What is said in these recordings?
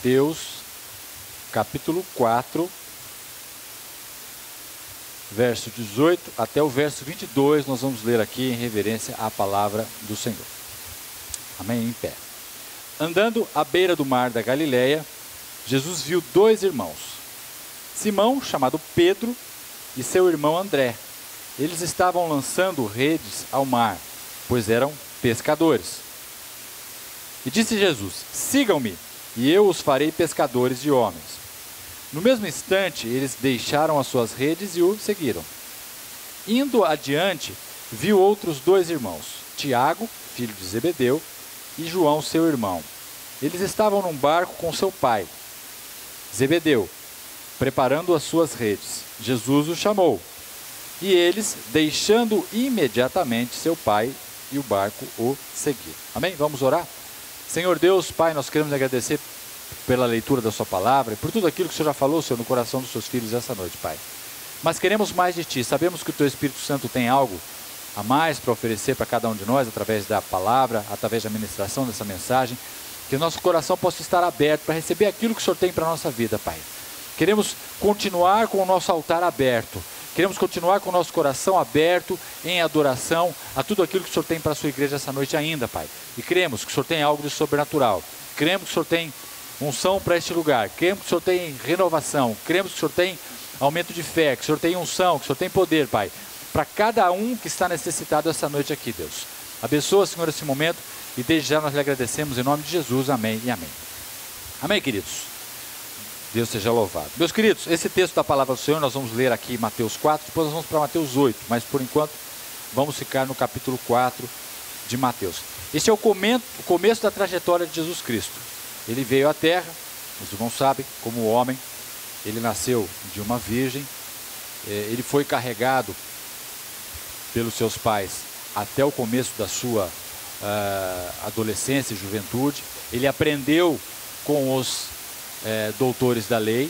Mateus, capítulo 4, verso 18 até o verso 22, nós vamos ler aqui em reverência à palavra do Senhor. Amém? Em pé. Andando à beira do mar da Galileia, Jesus viu dois irmãos, Simão, chamado Pedro, e seu irmão André. Eles estavam lançando redes ao mar, pois eram pescadores. E disse Jesus: sigam-me, e eu os farei pescadores de homens. No mesmo instante, eles deixaram as suas redes e o seguiram. Indo adiante, viu outros dois irmãos, Tiago, filho de Zebedeu, e João, seu irmão. Eles estavam num barco com seu pai, Zebedeu, preparando as suas redes. Jesus os chamou, e eles, deixando imediatamente seu pai e o barco, o seguiram. Amém? Vamos orar? Senhor Deus, Pai, nós queremos agradecer pela leitura da sua palavra e por tudo aquilo que o Senhor já falou, Senhor, no coração dos seus filhos essa noite, Pai. Mas queremos mais de Ti. Sabemos que o Teu Espírito Santo tem algo a mais para oferecer para cada um de nós, através da palavra, através da ministração dessa mensagem, que o nosso coração possa estar aberto para receber aquilo que o Senhor tem para a nossa vida, Pai. Queremos continuar com o nosso altar aberto, queremos continuar com o nosso coração aberto em adoração a tudo aquilo que o Senhor tem para a sua igreja essa noite ainda, Pai. E cremos que o Senhor tem algo de sobrenatural, cremos que o Senhor tem unção para este lugar, cremos que o Senhor tem renovação, cremos que o Senhor tem aumento de fé, que o Senhor tem unção, que o Senhor tem poder, Pai, para cada um que está necessitado essa noite aqui, Deus. Abençoa, Senhor, esse momento e desde já nós lhe agradecemos em nome de Jesus, amém e amém. Amém, queridos? Deus seja louvado. Meus queridos, esse texto da palavra do Senhor nós vamos ler aqui em Mateus 4, depois nós vamos para Mateus 8, mas por enquanto vamos ficar no capítulo 4 de Mateus. Este é o começo da trajetória de Jesus Cristo. Ele veio à terra, os irmãos sabem, como homem, ele nasceu de uma virgem, ele foi carregado pelos seus pais até o começo da sua adolescência e juventude. Ele aprendeu com os doutores da lei,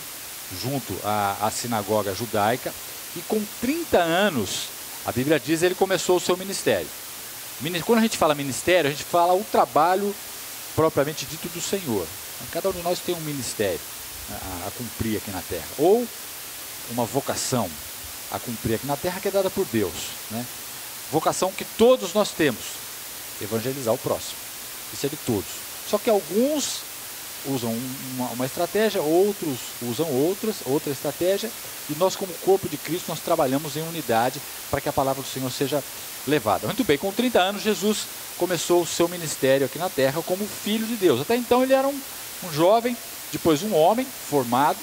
junto à sinagoga judaica, e com 30 anos, a Bíblia diz, ele começou o seu ministério. Quando a gente fala ministério, a gente fala o trabalho propriamente dito do Senhor. Cada um de nós tem um ministério a cumprir aqui na terra, ou uma vocação a cumprir aqui na terra que é dada por Deus, né? Vocação que todos nós temos, evangelizar o próximo, isso é de todos. Só que alguns usam uma estratégia, outros usam outra estratégia, e nós como corpo de Cristo, nós trabalhamos em unidade para que a palavra do Senhor seja levada. Muito bem, com 30 anos Jesus começou o seu ministério aqui na terra como filho de Deus. Até então ele era um jovem, depois um homem formado,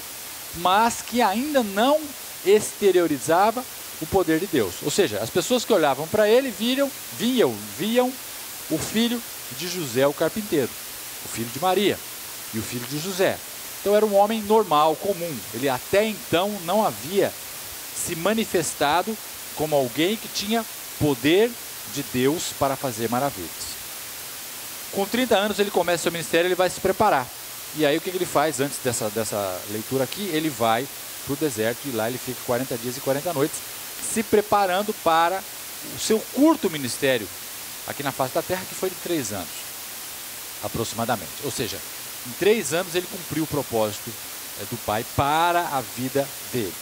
mas que ainda não exteriorizava o poder de Deus. Ou seja, as pessoas que olhavam para ele viam o filho de José, o carpinteiro, o filho de Maria e o filho de José. Então era um homem normal, comum. Ele até então não havia se manifestado como alguém que tinha poder de Deus para fazer maravilhas. Com 30 anos ele começa seu ministério, ele vai se preparar. E aí o que ele faz antes dessa leitura aqui? Ele vai para o deserto e lá ele fica 40 dias e 40 noites se preparando para o seu curto ministério aqui na face da terra, que foi de 3 anos aproximadamente. Ou seja, em 3 anos ele cumpriu o propósito do Pai para a vida dele.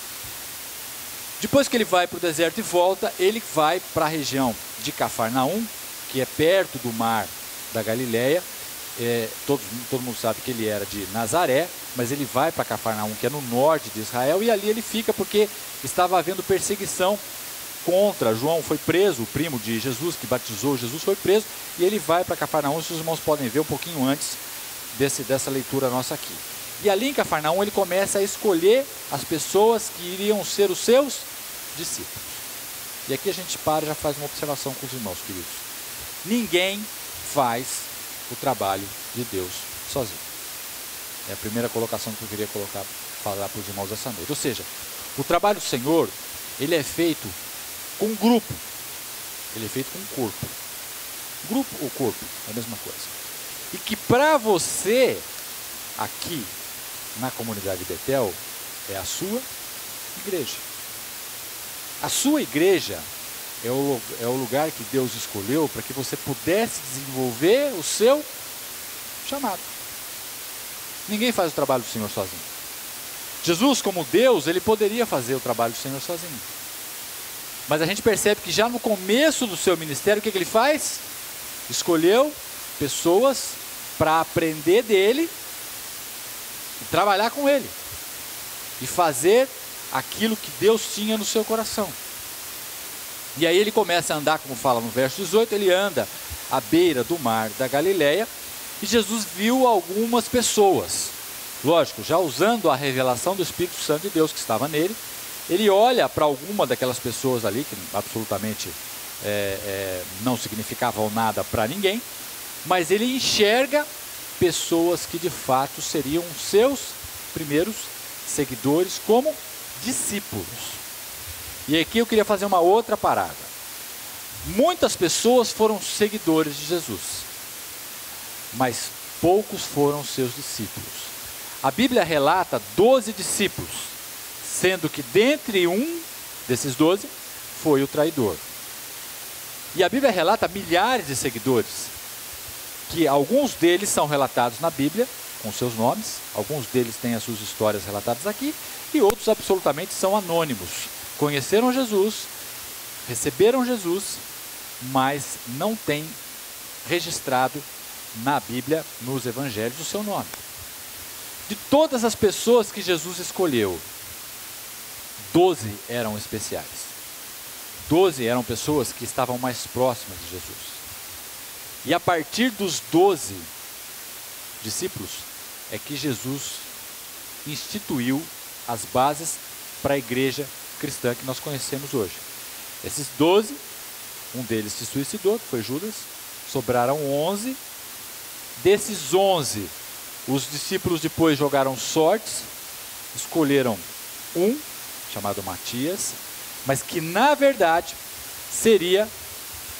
Depois que ele vai para o deserto e volta, ele vai para a região de Cafarnaum, que é perto do mar da Galileia. Todo mundo sabe que ele era de Nazaré, mas ele vai para Cafarnaum, que é no norte de Israel, e ali ele fica porque estava havendo perseguição contra João. Foi preso, o primo de Jesus, que batizou Jesus, foi preso, e ele vai para Cafarnaum. Os irmãos podem ver um pouquinho antes dessa leitura nossa aqui. E ali em Cafarnaum ele começa a escolher as pessoas que iriam ser os seus discípulos. E aqui a gente para e já faz uma observação com os irmãos, queridos. Ninguém faz o trabalho de Deus sozinho. É a primeira colocação que eu queria falar para os irmãos essa noite. Ou seja, o trabalho do Senhor, ele é feito com grupo. Ele é feito com corpo. Grupo ou corpo, é a mesma coisa. E que para você, aqui na comunidade de Betel, é a sua igreja. A sua igreja é o lugar que Deus escolheu para que você pudesse desenvolver o seu chamado. Ninguém faz o trabalho do Senhor sozinho. Jesus, como Deus, ele poderia fazer o trabalho do Senhor sozinho. Mas a gente percebe que já no começo do seu ministério, o que ele faz? Escolheu pessoas para aprender dele e trabalhar com ele. E fazer aquilo que Deus tinha no seu coração. E aí ele começa a andar, como fala no verso 18, ele anda à beira do mar da Galileia, e Jesus viu algumas pessoas, lógico, já usando a revelação do Espírito Santo de Deus que estava nele. Ele olha para alguma daquelas pessoas ali, que absolutamente não significavam nada para ninguém, mas ele enxerga pessoas que de fato seriam seus primeiros seguidores como discípulos. E aqui eu queria fazer uma outra parada. Muitas pessoas foram seguidores de Jesus, mas poucos foram seus discípulos. A Bíblia relata 12 discípulos, sendo que dentre um desses 12 foi o traidor. E a Bíblia relata milhares de seguidores, que alguns deles são relatados na Bíblia, com seus nomes, alguns deles têm as suas histórias relatadas aqui, e outros absolutamente são anônimos. Conheceram Jesus, receberam Jesus, mas não têm registrado na Bíblia, nos evangelhos, o seu nome. De todas as pessoas que Jesus escolheu, 12 eram especiais. 12 eram pessoas que estavam mais próximas de Jesus. E a partir dos 12 discípulos é que Jesus instituiu as bases para a igreja cristã que nós conhecemos hoje. Esses 12, um deles se suicidou, que foi Judas, sobraram 11. Desses 11, os discípulos depois jogaram sortes, escolheram um, chamado Matias, mas que na verdade seria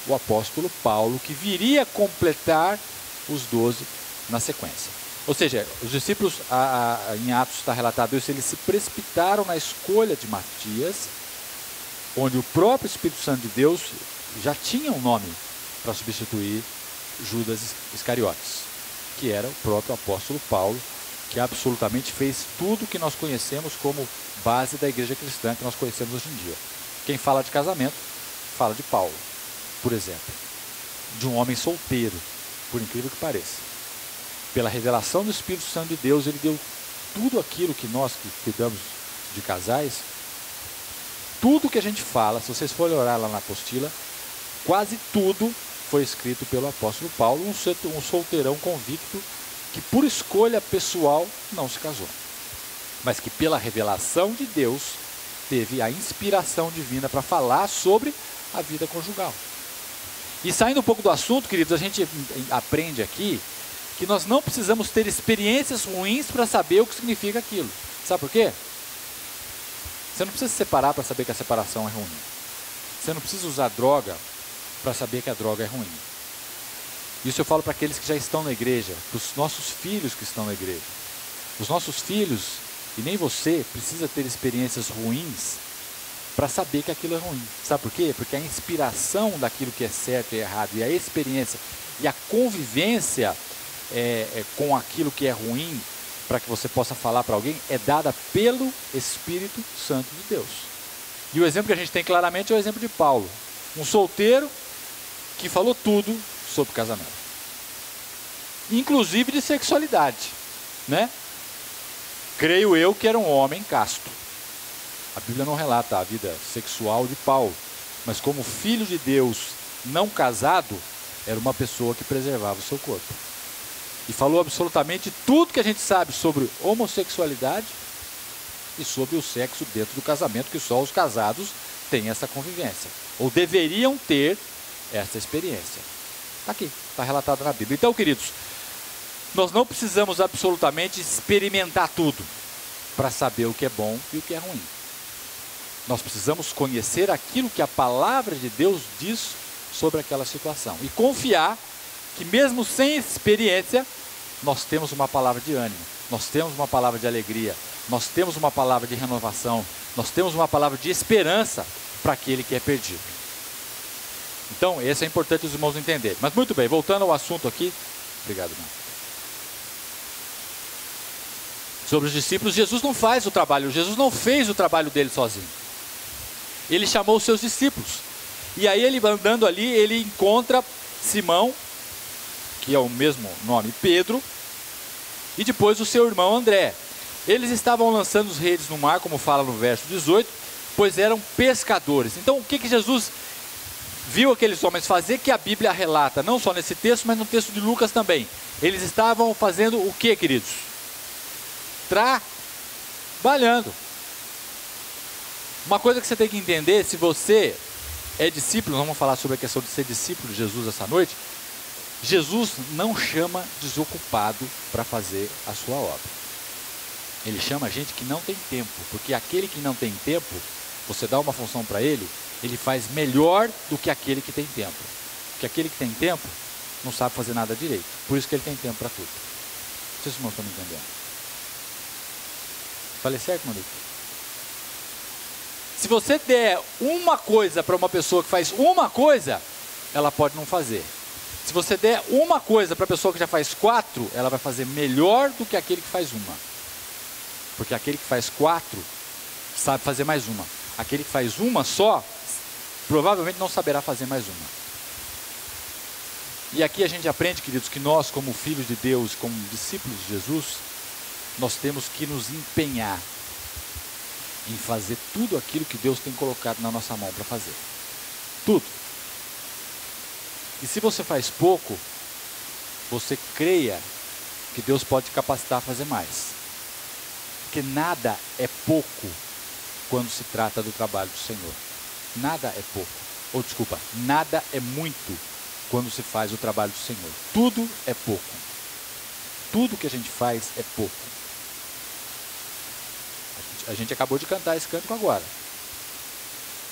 o apóstolo Paulo, que viria completar os 12 na sequência. Ou seja, os discípulos, em Atos está relatado isso, eles se precipitaram na escolha de Matias, onde o próprio Espírito Santo de Deus já tinha um nome para substituir Judas Iscariotes, que era o próprio apóstolo Paulo, que absolutamente fez tudo que nós conhecemos como base da igreja cristã que nós conhecemos hoje em dia. Quem fala de casamento, fala de Paulo, por exemplo, de um homem solteiro, por incrível que pareça. Pela revelação do Espírito Santo de Deus, ele deu tudo aquilo que nós que cuidamos de casais, tudo que a gente fala, se vocês forem olhar lá na apostila, quase tudo foi escrito pelo apóstolo Paulo, um solteirão convicto, que por escolha pessoal não se casou, mas que pela revelação de Deus, teve a inspiração divina para falar sobre a vida conjugal. E saindo um pouco do assunto, queridos, a gente aprende aqui que nós não precisamos ter experiências ruins para saber o que significa aquilo. Sabe por quê? Você não precisa se separar para saber que a separação é ruim. Você não precisa usar droga para saber que a droga é ruim. Isso eu falo para aqueles que já estão na igreja, para os nossos filhos que estão na igreja. Os nossos filhos, e nem você, precisa ter experiências ruins para saber que aquilo é ruim. Sabe por quê? Porque a inspiração daquilo que é certo e errado, e a experiência e a convivência com aquilo que é ruim, para que você possa falar para alguém, é dada pelo Espírito Santo de Deus. E o exemplo que a gente tem claramente é o exemplo de Paulo, um solteiro que falou tudo sobre casamento, inclusive de sexualidade, né? Creio eu que era um homem casto. A Bíblia não relata a vida sexual de Paulo, mas como filho de Deus não casado, era uma pessoa que preservava o seu corpo. E falou absolutamente tudo que a gente sabe sobre homossexualidade e sobre o sexo dentro do casamento, que só os casados têm essa convivência, ou deveriam ter essa experiência. Aqui, está relatado na Bíblia. Então, queridos, nós não precisamos absolutamente experimentar tudo para saber o que é bom e o que é ruim. Nós precisamos conhecer aquilo que a palavra de Deus diz sobre aquela situação e confiar que mesmo sem experiência, nós temos uma palavra de ânimo, nós temos uma palavra de alegria, nós temos uma palavra de renovação, nós temos uma palavra de esperança para aquele que é perdido. Então, isso é importante os irmãos entenderem. Mas muito bem, voltando ao assunto aqui. Obrigado, irmão. sobre os discípulos, Jesus não faz o trabalho, Jesus não fez o trabalho dele sozinho. Ele chamou os seus discípulos. E aí ele andando ali, ele encontra Simão, que é o mesmo nome, Pedro, e depois o seu irmão André. Eles estavam lançando as redes no mar, como fala no verso 18, pois eram pescadores. Então o que Jesus viu aqueles homens fazer, que a Bíblia relata, não só nesse texto, mas no texto de Lucas também. Eles estavam fazendo o que, queridos? Trabalhando. Uma coisa que você tem que entender, se você é discípulo, vamos falar sobre a questão de ser discípulo de Jesus essa noite. Jesus não chama desocupado para fazer a sua obra. Ele chama gente que não tem tempo, porque aquele que não tem tempo, você dá uma função para ele, ele faz melhor do que aquele que tem tempo. Porque aquele que tem tempo não sabe fazer nada direito. Por isso que ele tem tempo para tudo. Vocês não estão me entendendo? Falei certo, Monique? Se você der uma coisa para uma pessoa que faz uma coisa, ela pode não fazer. Se você der uma coisa para a pessoa que já faz 4, ela vai fazer melhor do que aquele que faz uma. Porque aquele que faz 4 sabe fazer mais uma. Aquele que faz uma só, provavelmente não saberá fazer mais uma. E aqui a gente aprende, queridos, que nós, como filhos de Deus, como discípulos de Jesus, nós temos que nos empenhar em fazer tudo aquilo que Deus tem colocado na nossa mão para fazer. Tudo. E se você faz pouco, você creia que Deus pode te capacitar a fazer mais. Porque nada é pouco quando se trata do trabalho do Senhor. Nada é pouco. Ou desculpa, nada é muito quando se faz o trabalho do Senhor. Tudo é pouco. Tudo que a gente faz é pouco. A gente acabou de cantar esse cântico agora.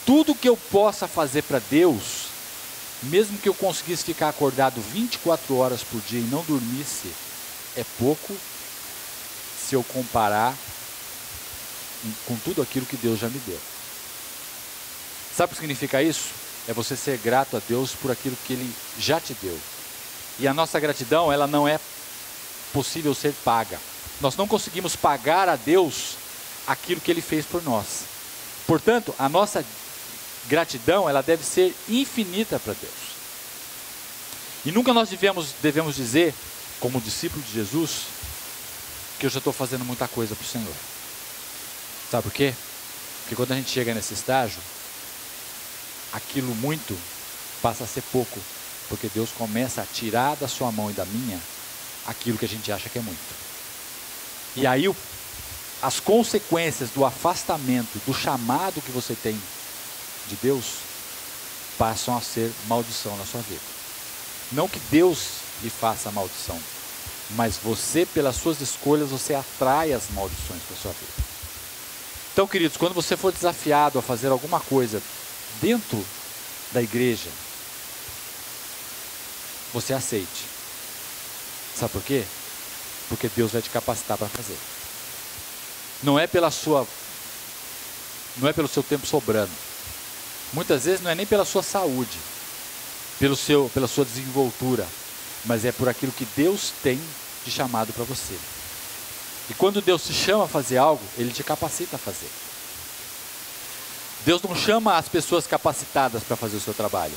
Tudo que eu possa fazer para Deus, mesmo que eu conseguisse ficar acordado 24 horas por dia e não dormisse, é pouco se eu comparar com tudo aquilo que Deus já me deu. Sabe o que significa isso? É você ser grato a Deus por aquilo que Ele já te deu. E a nossa gratidão, ela não é possível ser paga. Nós não conseguimos pagar a Deus aquilo que Ele fez por nós. Portanto, a nossa gratidão, ela deve ser infinita para Deus. E nunca nós devemos dizer, como discípulo de Jesus, que eu já estou fazendo muita coisa para o Senhor. Sabe por quê? Porque quando a gente chega nesse estágio, aquilo muito passa a ser pouco, porque Deus começa a tirar da sua mão e da minha aquilo que a gente acha que é muito. E aí as consequências do afastamento, do chamado que você tem de Deus, passam a ser maldição na sua vida. Não que Deus lhe faça maldição, mas você, pelas suas escolhas, você atrai as maldições para a sua vida. Então, queridos, quando você for desafiado a fazer alguma coisa dentro da igreja, você aceite. Sabe por quê? Porque Deus vai te capacitar para fazer. Não é pelo seu tempo sobrando. Muitas vezes não é nem pela sua saúde, pela sua desenvoltura, mas é por aquilo que Deus tem de chamado para você. E quando Deus te chama a fazer algo, Ele te capacita a fazer. Deus não chama as pessoas capacitadas para fazer o seu trabalho.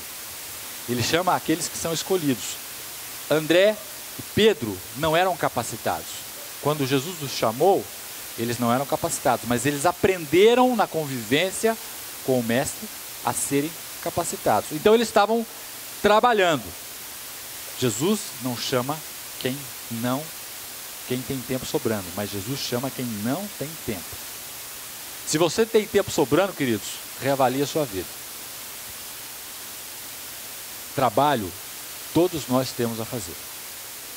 Ele chama aqueles que são escolhidos. André e Pedro não eram capacitados. Quando Jesus os chamou, eles não eram capacitados, mas eles aprenderam na convivência com o Mestre a serem capacitados. Então eles estavam trabalhando. Jesus não chama quem tem tempo sobrando, mas Jesus chama quem não tem tempo. Se você tem tempo sobrando, queridos, reavalie a sua vida. Trabalho, todos nós temos a fazer.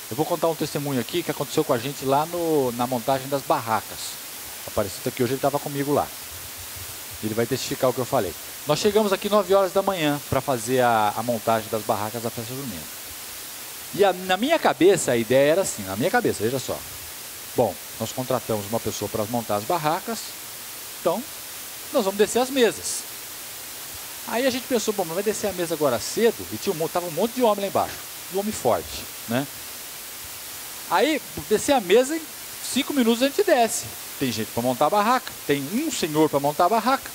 Eu vou contar um testemunho aqui que aconteceu com a gente lá na montagem das barracas. Aparecido aqui hoje, ele estava comigo lá. Ele vai testificar o que eu falei. Nós chegamos aqui 9 horas da manhã para fazer a montagem das barracas da festa junina. E na minha cabeça, a ideia era assim, na minha cabeça, veja só. Bom, nós contratamos uma pessoa para montar as barracas, então nós vamos descer as mesas. Aí a gente pensou, bom, mas vai descer a mesa agora cedo, e estava um monte de homem lá embaixo, de homem forte, né? Aí, descer a mesa 5 minutos a gente desce. Tem gente para montar a barraca, tem um senhor para montar a barraca.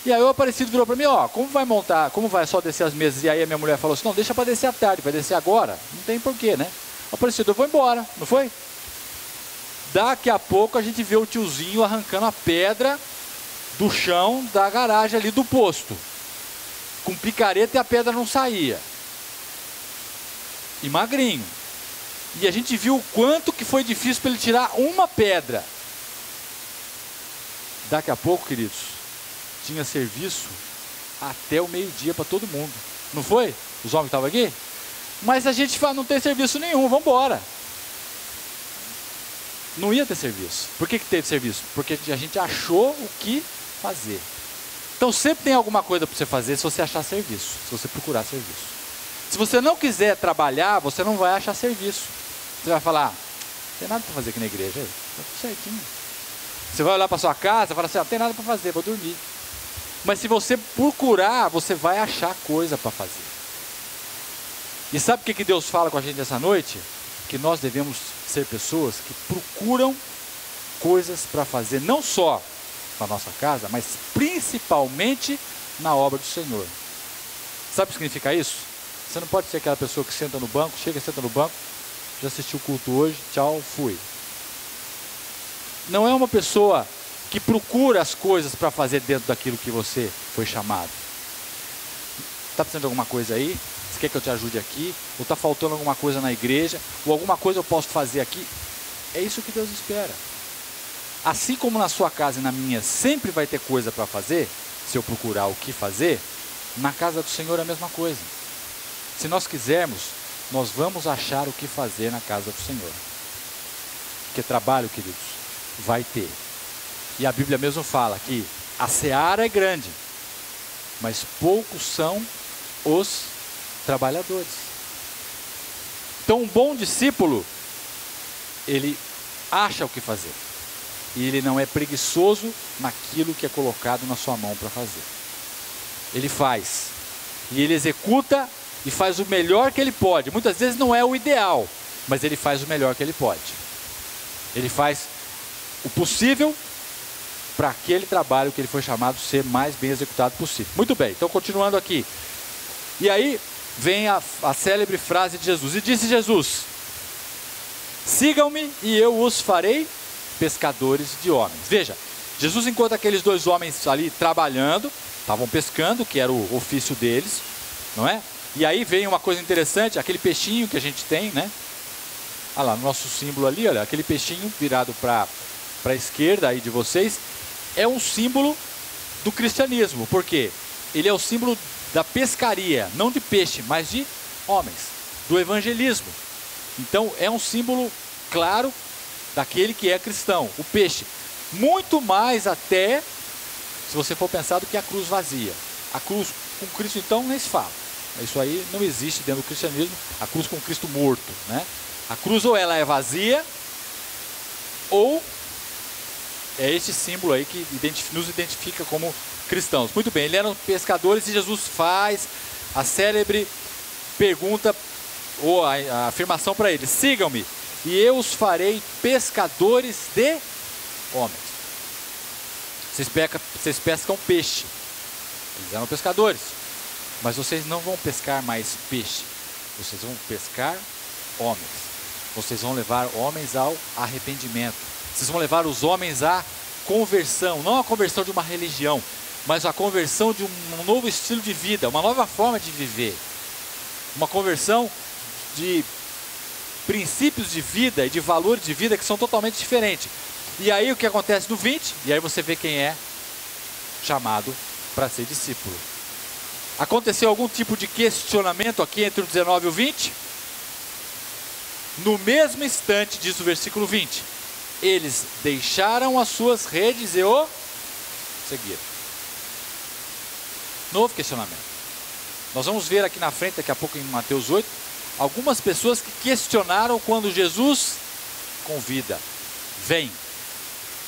E aí o Aparecido virou para mim, ó, como vai montar, como vai só descer as mesas? E aí a minha mulher falou assim, não, deixa para descer à tarde, vai descer agora? Não tem porquê, né? Aparecido, eu vou embora, não foi? Daqui a pouco a gente vê o tiozinho arrancando a pedra do chão da garagem ali do posto. Com picareta e a pedra não saía. E magrinho. E a gente viu o quanto que foi difícil para ele tirar uma pedra. Daqui a pouco, queridos, tinha serviço até o meio-dia para todo mundo. Não foi? Os homens estavam aqui? Mas a gente fala, não tem serviço nenhum, vamos embora. Não ia ter serviço. Por que teve serviço? Porque a gente achou o que fazer. Então sempre tem alguma coisa para você fazer se você achar serviço, se você procurar serviço. Se você não quiser trabalhar, você não vai achar serviço. Você vai falar, não tem nada para fazer aqui na igreja, está tudo certinho. Você vai olhar para sua casa e fala assim, não tem nada para fazer, vou dormir. Mas se você procurar, você vai achar coisa para fazer. E sabe o que Deus fala com a gente essa noite? Que nós devemos ser pessoas que procuram coisas para fazer, não só na nossa casa, mas principalmente na obra do Senhor. Sabe o que significa isso? Você não pode ser aquela pessoa que senta no banco, chega, senta no banco, já assistiu o culto hoje, tchau, fui. Não é uma pessoa que procura as coisas para fazer dentro daquilo que você foi chamado. Está precisando de alguma coisa aí? Você quer que eu te ajude aqui? Ou está faltando alguma coisa na igreja? Ou alguma coisa eu posso fazer aqui? É isso que Deus espera. Assim como na sua casa e na minha sempre vai ter coisa para fazer, se eu procurar o que fazer, na casa do Senhor é a mesma coisa. Se nós quisermos, nós vamos achar o que fazer na casa do Senhor. Porque trabalho, queridos, vai ter. E a Bíblia mesmo fala que a seara é grande, mas poucos são os trabalhadores. Então um bom discípulo, ele acha o que fazer. E ele não é preguiçoso naquilo que é colocado na sua mão para fazer. Ele faz. E ele executa e faz o melhor que ele pode. Muitas vezes não é o ideal, mas ele faz o melhor que ele pode. Ele faz o possível para aquele trabalho que ele foi chamado ser mais bem executado possível. Muito bem, então continuando aqui. E aí vem a célebre frase de Jesus. E disse Jesus, sigam-me e eu os farei pescadores de homens. Veja, Jesus encontra aqueles dois homens ali trabalhando, estavam pescando, que era o ofício deles, não é? E aí vem uma coisa interessante, aquele peixinho que a gente tem, né? Olha lá, no nosso símbolo ali, olha, aquele peixinho virado para a esquerda aí de vocês, é um símbolo do cristianismo. Por quê? Ele é o símbolo da pescaria, não de peixe, mas de homens, do evangelismo. Então é um símbolo claro daquele que é cristão, o peixe. Muito mais até, se você for pensar, do que a cruz vazia. A cruz com Cristo então nem se fala. Isso aí não existe dentro do cristianismo, a cruz com Cristo morto, né? A cruz ou ela é vazia, ou é este símbolo aí que nos identifica como cristãos. Muito bem, eles eram pescadores e Jesus faz a célebre pergunta, ou a afirmação para eles, sigam-me e eu os farei pescadores de homens. Vocês pescam peixe, eles eram pescadores, mas vocês não vão pescar mais peixe, vocês vão pescar homens. Vocês vão levar homens ao arrependimento. Vocês vão levar os homens à conversão, não a conversão de uma religião, mas a conversão de um novo estilo de vida, uma nova forma de viver. Uma conversão de princípios de vida e de valores de vida que são totalmente diferentes. E aí o que acontece no 20? E aí você vê quem é chamado para ser discípulo. Aconteceu algum tipo de questionamento aqui entre o 19 e o 20? No mesmo instante, diz o versículo 20, eles deixaram as suas redes e o seguiram. Novo questionamento. Nós vamos ver aqui na frente, daqui a pouco em Mateus 8, algumas pessoas que questionaram quando Jesus convida. Vem,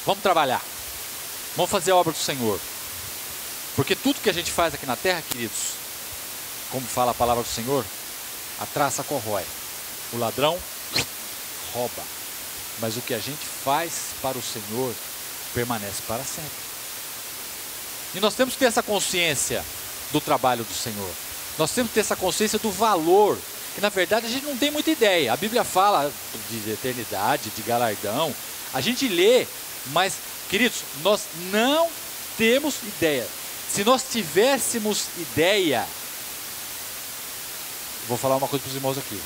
vamos trabalhar, vamos fazer a obra do Senhor. Porque tudo que a gente faz aqui na terra, queridos, como fala a palavra do Senhor, a traça corrói, o ladrão rouba. mas o que a gente faz para o Senhor permanece para sempre. E nós temos que ter essa consciência do trabalho do Senhor. Nós temos que ter essa consciência do valor, que na verdade a gente não tem muita ideia. A Bíblia fala de eternidade, de galardão. A gente lê, mas, queridos, nós não temos ideia. Se nós tivéssemos ideia, vou falar uma coisa para os irmãos aqui,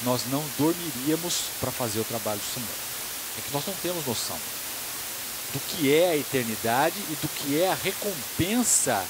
nós não dormiríamos para fazer o trabalho do Senhor. É que nós não temos noção do que é a eternidade e do que é a recompensa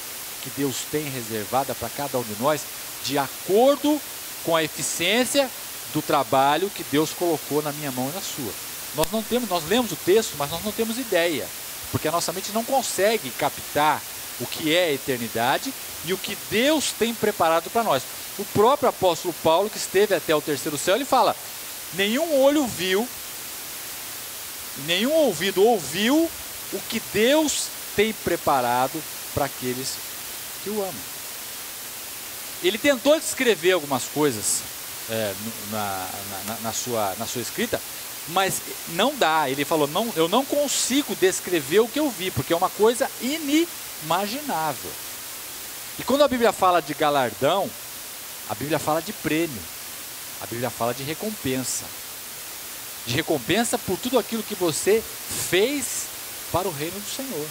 que Deus tem reservada para cada um de nós, de acordo com a eficiência do trabalho que Deus colocou na minha mão e na sua. Nós lemos o texto, mas nós não temos ideia, porque a nossa mente não consegue captar o que é a eternidade e o que Deus tem preparado para nós. O próprio apóstolo Paulo, que esteve até o terceiro céu, ele fala: nenhum olho viu, nenhum ouvido ouviu o que Deus tem preparado para aqueles que o amam. Ele tentou descrever algumas coisas na sua escrita, mas não dá. Ele falou: não, eu não consigo descrever o que eu vi, porque é uma coisa inimaginável. E quando a Bíblia fala de galardão, a Bíblia fala de prêmio, a Bíblia fala de recompensa por tudo aquilo que você fez para o reino do Senhor.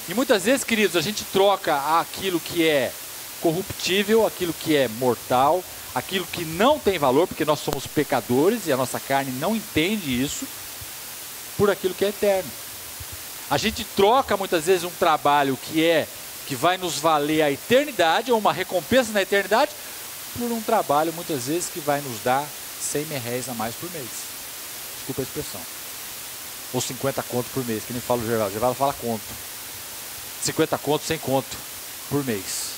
E muitas vezes, queridos, a gente troca aquilo que é corruptível, aquilo que é mortal, aquilo que não tem valor, porque nós somos pecadores e a nossa carne não entende isso, por aquilo que é eterno. A gente troca muitas vezes um trabalho que vai nos valer a eternidade, ou uma recompensa na eternidade, por um trabalho muitas vezes que vai nos dar 100 merréis a mais por mês. Desculpa a expressão. Ou 50 conto por mês, que nem fala o Geraldo. O Geraldo fala conto. 50 conto, 100 conto por mês.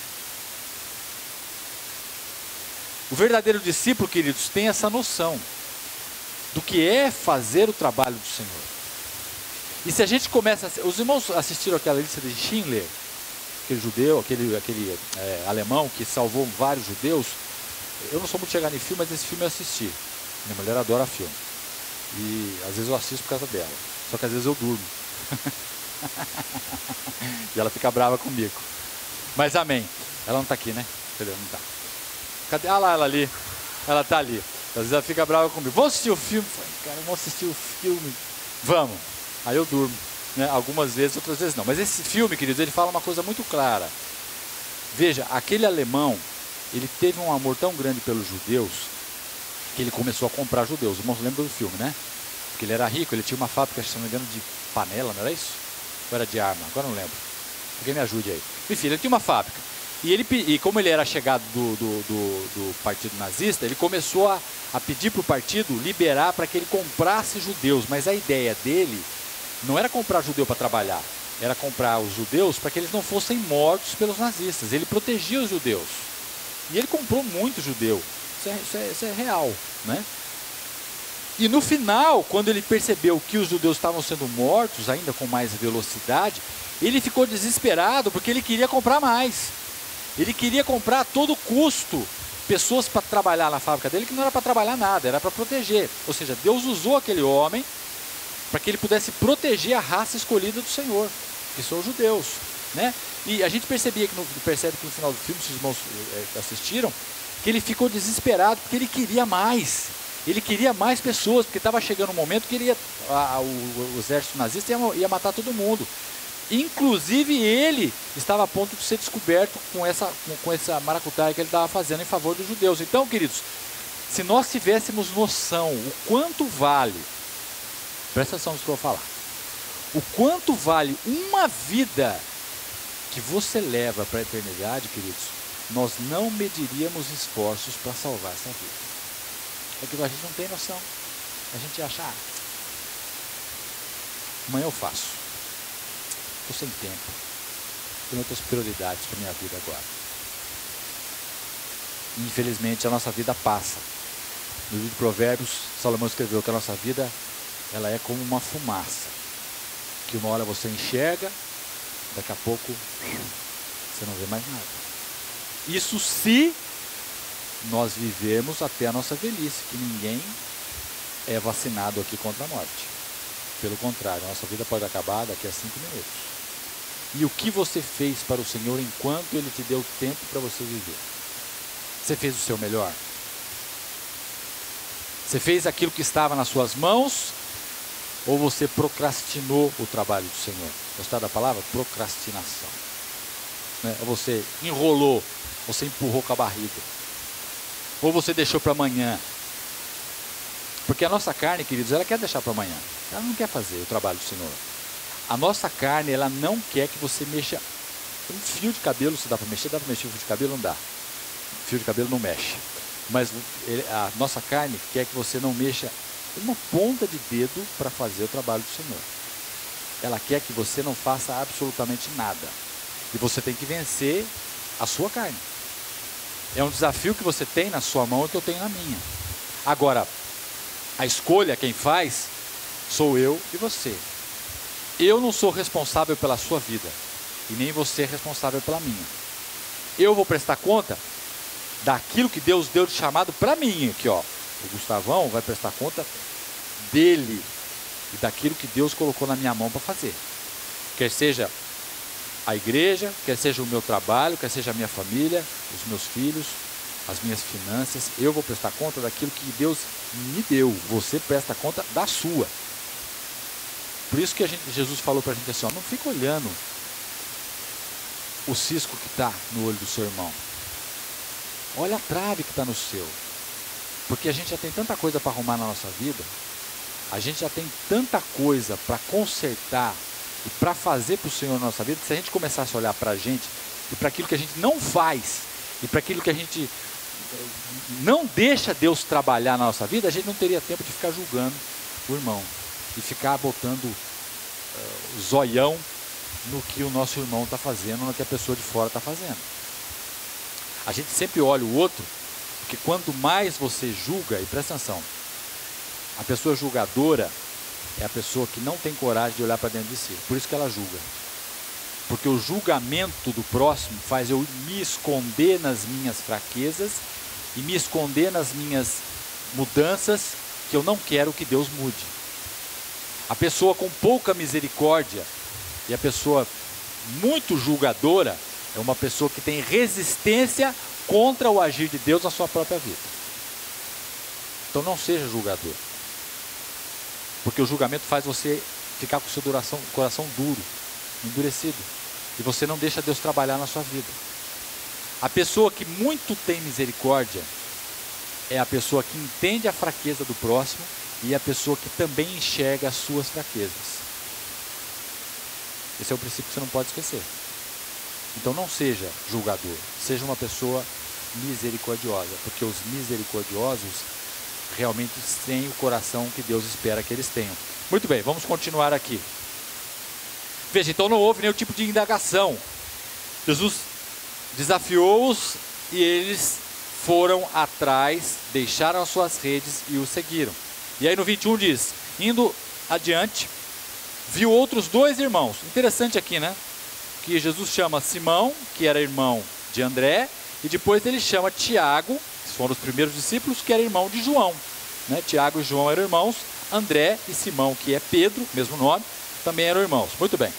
O verdadeiro discípulo, queridos, tem essa noção do que é fazer o trabalho do Senhor. E se a gente começa... Os irmãos assistiram aquela lista de Schindler, aquele judeu, aquele alemão que salvou vários judeus. Eu não sou muito chegado em filme, mas esse filme eu assisti. Minha mulher adora filme. E às vezes eu assisto por causa dela. Só que às vezes eu durmo. E ela fica brava comigo. Mas amém. Ela não está aqui, né? Entendeu? Não está. Cadê? Ah lá, ela ali. Ela está ali. Às vezes ela fica brava comigo. Vamos assistir o filme? Cara, vamos assistir o filme. Vamos. Aí eu durmo. Né? Algumas vezes, outras vezes não. Mas esse filme, queridos, ele fala uma coisa muito clara. Veja, aquele alemão, ele teve um amor tão grande pelos judeus, que ele começou a comprar judeus. Os irmãos lembram do filme, né? Porque ele era rico, ele tinha uma fábrica, se não me engano, de panela, não era isso? Ou era de arma? Agora não lembro. Alguém me ajude aí. Enfim, ele tinha uma fábrica. E como ele era chegado do partido nazista, ele começou a pedir para o partido liberar para que ele comprasse judeus. Mas a ideia dele não era comprar judeu para trabalhar, era comprar os judeus para que eles não fossem mortos pelos nazistas. Ele protegia os judeus. E ele comprou muito judeu. Isso é real, né? E no final, quando ele percebeu que os judeus estavam sendo mortos, ainda com mais velocidade, ele ficou desesperado porque ele queria comprar mais. Ele queria comprar a todo custo pessoas para trabalhar na fábrica dele, que não era para trabalhar nada, era para proteger. Ou seja, Deus usou aquele homem para que ele pudesse proteger a raça escolhida do Senhor, que são os judeus, né? E a gente percebe que no final do filme, se os irmãos assistiram, que ele ficou desesperado porque ele queria mais. Ele queria mais pessoas, porque estava chegando um momento que o exército nazista ia matar todo mundo. Inclusive ele estava a ponto de ser descoberto com essa maracutaia que ele estava fazendo em favor dos judeus. Então, queridos, se nós tivéssemos noção o quanto vale, presta atenção no que eu vou falar, o quanto vale uma vida que você leva para a eternidade, queridos, nós não mediríamos esforços para salvar essa vida. É que a gente não tem noção. A gente acha, amanhã eu faço. Estou sem tempo. Tenho outras prioridades para a minha vida agora. E, infelizmente, a nossa vida passa. No livro de Provérbios, Salomão escreveu que a nossa vida, ela é como uma fumaça. Que uma hora você enxerga, daqui a pouco você não vê mais nada. Isso se nós vivemos até a nossa velhice, que ninguém é vacinado aqui contra a morte. Pelo contrário, a nossa vida pode acabar daqui a 5 minutos. E o que você fez para o Senhor enquanto Ele te deu tempo para você viver? Você fez o seu melhor? Você fez aquilo que estava nas suas mãos? Ou você procrastinou o trabalho do Senhor? Gostaram da palavra? Procrastinação. Né? Ou você enrolou, você empurrou com a barriga. Ou você deixou para amanhã. Porque a nossa carne, queridos, ela quer deixar para amanhã. Ela não quer fazer o trabalho do Senhor. A nossa carne, ela não quer que você mexa um fio de cabelo. Se dá para mexer um fio de cabelo, não dá. Fio de cabelo não mexe. Mas a nossa carne quer que você não mexa uma ponta de dedo para fazer o trabalho do Senhor. Ela quer que você não faça absolutamente nada. E você tem que vencer a sua carne. É um desafio que você tem na sua mão e que eu tenho na minha. Agora, a escolha, quem faz, sou eu e você. Eu não sou responsável pela sua vida. E nem você é responsável pela minha. Eu vou prestar conta daquilo que Deus deu de chamado para mim. Aqui, ó. O Gustavão vai prestar conta dele e daquilo que Deus colocou na minha mão para fazer. Quer seja a igreja, quer seja o meu trabalho, quer seja a minha família, os meus filhos, as minhas finanças. Eu vou prestar conta daquilo que Deus me deu. Você presta conta da sua. Por isso que Jesus falou para a gente assim, ó, não fica olhando o cisco que está no olho do seu irmão. Olha a trave que está no seu. Porque a gente já tem tanta coisa para arrumar na nossa vida. A gente já tem tanta coisa para consertar e para fazer para o Senhor na nossa vida. Se a gente começasse a olhar para a gente e para aquilo que a gente não faz e para aquilo que a gente não deixa Deus trabalhar na nossa vida, a gente não teria tempo de ficar julgando o irmão e ficar botando zoião no que o nosso irmão está fazendo, no que a pessoa de fora está fazendo. A gente sempre olha o outro, porque quanto mais você julga, e presta atenção, a pessoa julgadora é a pessoa que não tem coragem de olhar para dentro de si, por isso que ela julga. Porque o julgamento do próximo faz eu me esconder nas minhas fraquezas e me esconder nas minhas mudanças que eu não quero que Deus mude. A pessoa com pouca misericórdia e a pessoa muito julgadora é uma pessoa que tem resistência contra o agir de Deus na sua própria vida. Então não seja julgador. Porque o julgamento faz você ficar com o seu coração duro, endurecido. E você não deixa Deus trabalhar na sua vida. A pessoa que muito tem misericórdia é a pessoa que entende a fraqueza do próximo e a pessoa que também enxerga as suas fraquezas. Esse é o princípio que você não pode esquecer. Então não seja julgador, seja uma pessoa misericordiosa, porque os misericordiosos realmente têm o coração que Deus espera que eles tenham. Muito bem, vamos continuar aqui. Veja, então não houve nenhum tipo de indagação. Jesus desafiou-os e eles foram atrás, deixaram as suas redes e o seguiram. E aí no 21 diz, indo adiante, viu outros 2 irmãos. Interessante aqui, né? Que Jesus chama Simão, que era irmão de André, e depois ele chama Tiago, que foram os primeiros discípulos, que era irmão de João. Né? Tiago e João eram irmãos, André e Simão, que é Pedro, mesmo nome, também eram irmãos. Muito bem.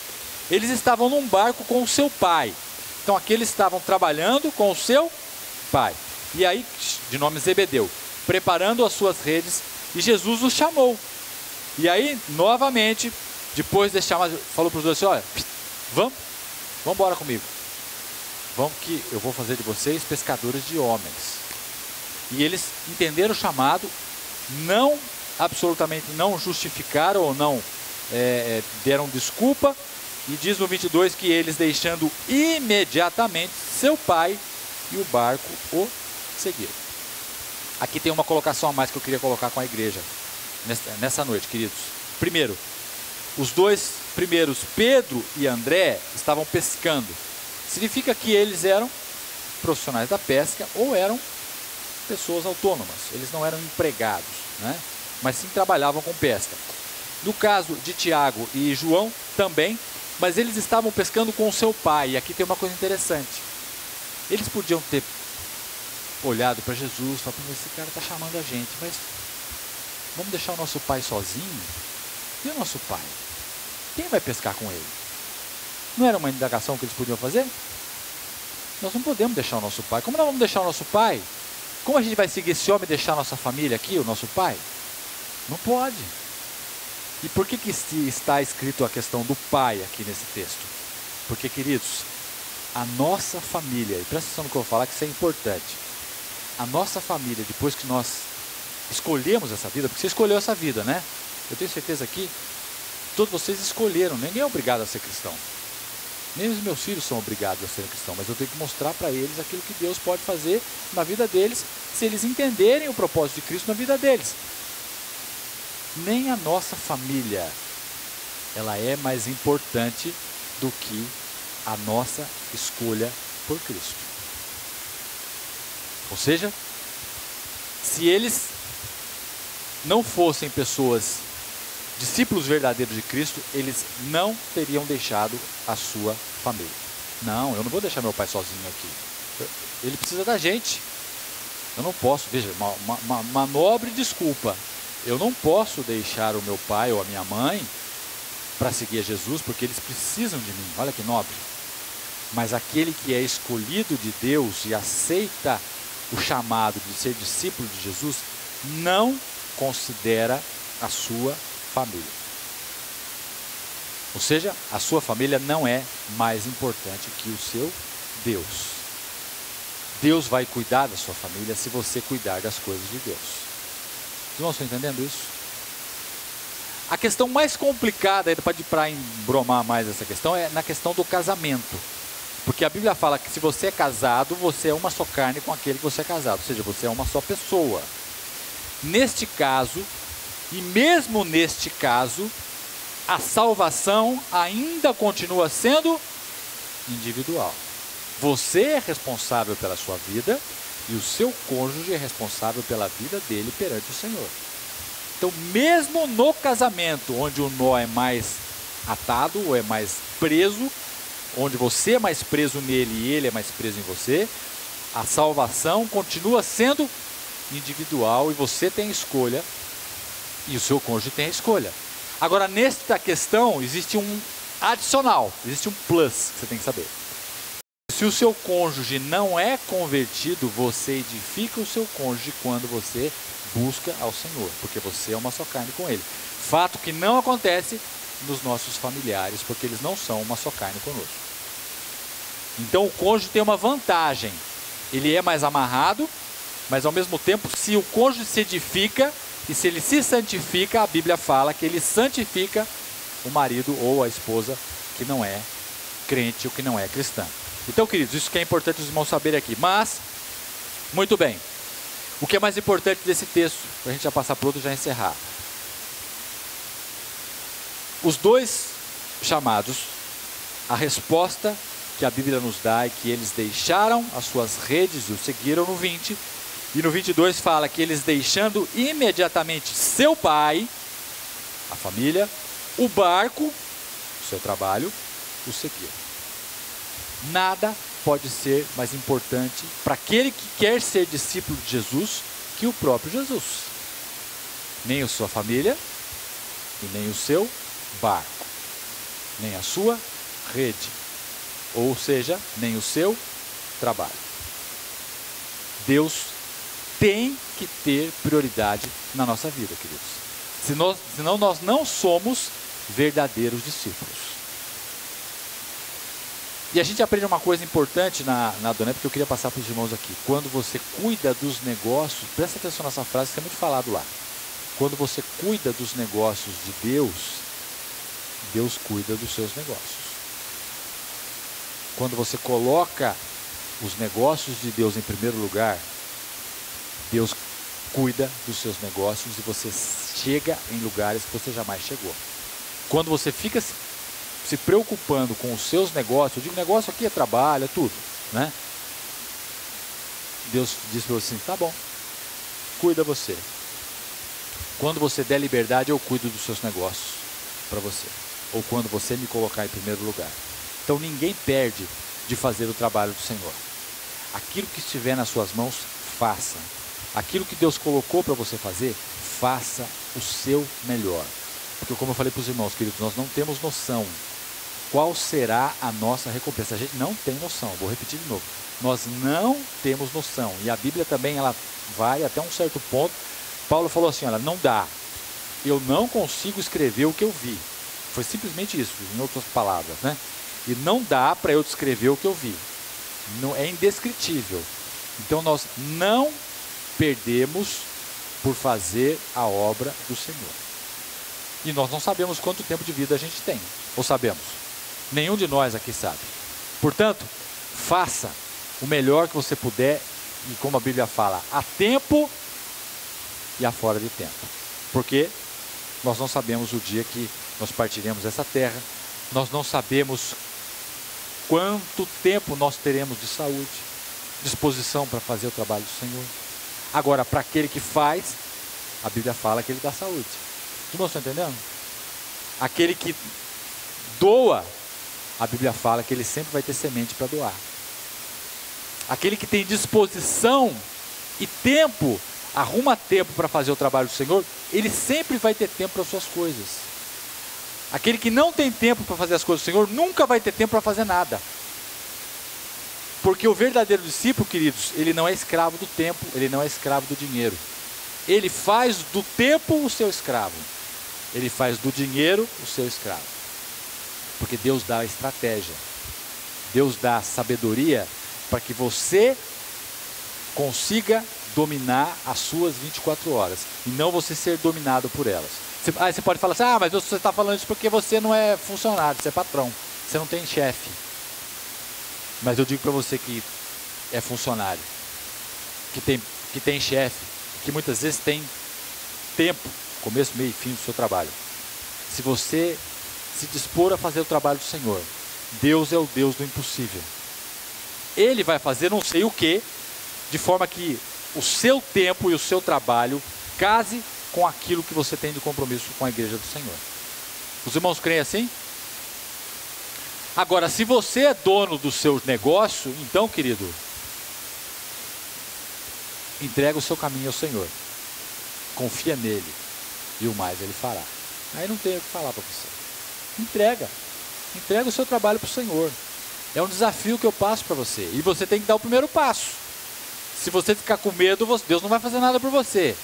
Eles estavam num barco com o seu pai. Então aqui eles estavam trabalhando com o seu pai. E aí, de nome Zebedeu, preparando as suas redes, e Jesus os chamou. E aí, novamente, depois de chamar, falou para os dois assim, olha, vamos embora comigo. Vamos que eu vou fazer de vocês pescadores de homens. E eles entenderam o chamado, não, absolutamente não justificaram ou não deram desculpa. E diz no 22 que eles, deixando imediatamente seu pai e o barco, o seguiram. Aqui tem uma colocação a mais que eu queria colocar com a igreja nessa noite, queridos. Primeiro, os 2 primeiros, Pedro e André, estavam pescando. Significa que eles eram profissionais da pesca ou eram pessoas autônomas. Eles não eram empregados, né? Mas sim trabalhavam com pesca. No caso de Tiago e João, também, mas eles estavam pescando com o seu pai. E aqui tem uma coisa interessante. Eles podiam ter olhado para Jesus e falado, esse cara está chamando a gente, mas Vamos deixar o nosso pai sozinho? E o nosso pai? Quem vai pescar com ele? Não era uma indagação que eles podiam fazer? Nós não podemos deixar o nosso pai. Como nós vamos deixar o nosso pai? Como a gente vai seguir esse homem e deixar a nossa família aqui, o nosso pai? Não pode. E por que está escrito a questão do pai aqui nesse texto? Porque, queridos, a nossa família, e presta atenção no que eu vou falar, que isso é importante. A nossa família, depois que nós escolhemos essa vida, porque você escolheu essa vida, né? Eu tenho certeza que todos vocês escolheram, ninguém é obrigado a ser cristão. Nem os meus filhos são obrigados a ser cristão, mas eu tenho que mostrar para eles aquilo que Deus pode fazer na vida deles, se eles entenderem o propósito de Cristo na vida deles. Nem a nossa família, ela é mais importante do que a nossa escolha por Cristo. Ou seja, se eles não fossem pessoas, discípulos verdadeiros de Cristo, eles não teriam deixado a sua família. Não, eu não vou deixar meu pai sozinho aqui. Ele precisa da gente. Eu não posso, veja, uma nobre desculpa. Eu não posso deixar o meu pai ou a minha mãe para seguir a Jesus, porque eles precisam de mim. Olha que nobre. Mas aquele que é escolhido de Deus e aceita o chamado de ser discípulo de Jesus, não considera a sua família. Ou seja, a sua família não é mais importante que o seu Deus. Deus vai cuidar da sua família se você cuidar das coisas de Deus. Vocês não estão entendendo isso? A questão mais complicada, para embromar mais essa questão, é na questão do casamento. Porque a Bíblia fala que se você é casado, você é uma só carne com aquele que você é casado. Ou seja, você é uma só pessoa. Neste caso, e mesmo neste caso, a salvação ainda continua sendo individual. Você é responsável pela sua vida e o seu cônjuge é responsável pela vida dele perante o Senhor. Então, mesmo no casamento, onde o nó é mais atado ou é mais preso, onde você é mais preso nele e ele é mais preso em você, a salvação continua sendo individual e você tem escolha e o seu cônjuge tem a escolha. Agora, nesta questão, existe um adicional, existe um plus que você tem que saber. Se o seu cônjuge não é convertido, você edifica o seu cônjuge quando você busca ao Senhor, porque você é uma só carne com ele. Fato que não acontece nos nossos familiares, porque eles não são uma só carne conosco. Então o cônjuge tem uma vantagem, ele é mais amarrado, mas ao mesmo tempo, se o cônjuge se edifica e se ele se santifica, a Bíblia fala que ele santifica o marido ou a esposa que não é crente ou que não é cristã. Então, queridos, isso que é importante os irmãos saberem aqui. Mas, muito bem, o que é mais importante desse texto, para a gente já passar para o outro e já encerrar. Os dois chamados, a resposta que a Bíblia nos dá é que eles deixaram as suas redes e o seguiram no 20. E no 22 fala que eles deixando imediatamente seu pai, a família, o barco, o seu trabalho, o seguiram. Nada pode ser mais importante para aquele que quer ser discípulo de Jesus que o próprio Jesus. Nem a sua família e nem o seu barco, nem a sua rede, ou seja, nem o seu trabalho. Deus tem que ter prioridade na nossa vida, queridos. Senão nós não somos verdadeiros discípulos. E a gente aprende uma coisa importante na Adonai, porque eu queria passar para os irmãos aqui. Quando você cuida dos negócios, presta atenção nessa frase que é muito falado lá. Quando você cuida dos negócios de Deus, Deus cuida dos seus negócios. Quando você coloca os negócios de Deus em primeiro lugar, Deus cuida dos seus negócios e você chega em lugares que você jamais chegou. Quando você fica se preocupando com os seus negócios, eu digo negócio aqui é trabalho, é tudo, né? Deus diz para você assim, tá bom, cuida você. Quando você der liberdade, eu cuido dos seus negócios para você. Ou quando você me colocar em primeiro lugar. Então ninguém perde de fazer o trabalho do Senhor. Aquilo que estiver nas suas mãos, faça. Aquilo que Deus colocou para você fazer, faça o seu melhor. Porque como eu falei para os irmãos, queridos, nós não temos noção qual será a nossa recompensa. A gente não tem noção, vou repetir de novo. Nós não temos noção. E a Bíblia também, ela vai até um certo ponto. Paulo falou assim, olha, não dá. Eu não consigo escrever o que eu vi. Foi simplesmente isso, em outras palavras, né? E não dá para eu descrever o que eu vi. Não, é indescritível. Então nós não perdemos por fazer a obra do Senhor. E nós não sabemos quanto tempo de vida a gente tem. Ou sabemos? Nenhum de nós aqui sabe. Portanto, faça o melhor que você puder. E como a Bíblia fala, a tempo e a fora de tempo. Porque nós não sabemos o dia que nós partiremos dessa terra. Nós não sabemos quanto tempo nós teremos de saúde, disposição para fazer o trabalho do Senhor. Agora, para aquele que faz, a Bíblia fala que ele dá saúde. Os irmãos estão entendendo? Aquele que doa, a Bíblia fala que ele sempre vai ter semente para doar. Aquele que tem disposição e tempo, arruma tempo para fazer o trabalho do Senhor, ele sempre vai ter tempo para as suas coisas. Aquele que não tem tempo para fazer as coisas do Senhor, nunca vai ter tempo para fazer nada. Porque o verdadeiro discípulo, queridos, ele não é escravo do tempo, ele não é escravo do dinheiro. Ele faz do tempo o seu escravo. Ele faz do dinheiro o seu escravo. Porque Deus dá a estratégia. Deus dá a sabedoria para que você consiga dominar as suas 24 horas. E não você ser dominado por elas. Você pode falar assim, mas você está falando isso porque você não é funcionário, você é patrão. Você não tem chefe. Mas eu digo para você que é funcionário. Que tem chefe. Que muitas vezes tem tempo. Começo, meio e fim do seu trabalho. Se você se dispor a fazer o trabalho do Senhor, Deus é o Deus do impossível. Ele vai fazer não sei o que, de forma que o seu tempo e o seu trabalho case com aquilo que você tem de compromisso com a igreja do Senhor. Os irmãos creem assim? Agora, se você é dono do seu negócio, então, querido, entrega o seu caminho ao Senhor. Confia nele. E o mais ele fará. Aí não tem o que falar para você. Entrega o seu trabalho para o Senhor. É um desafio que eu passo para você. E você tem que dar o primeiro passo. Se você ficar com medo, Deus não vai fazer nada por você.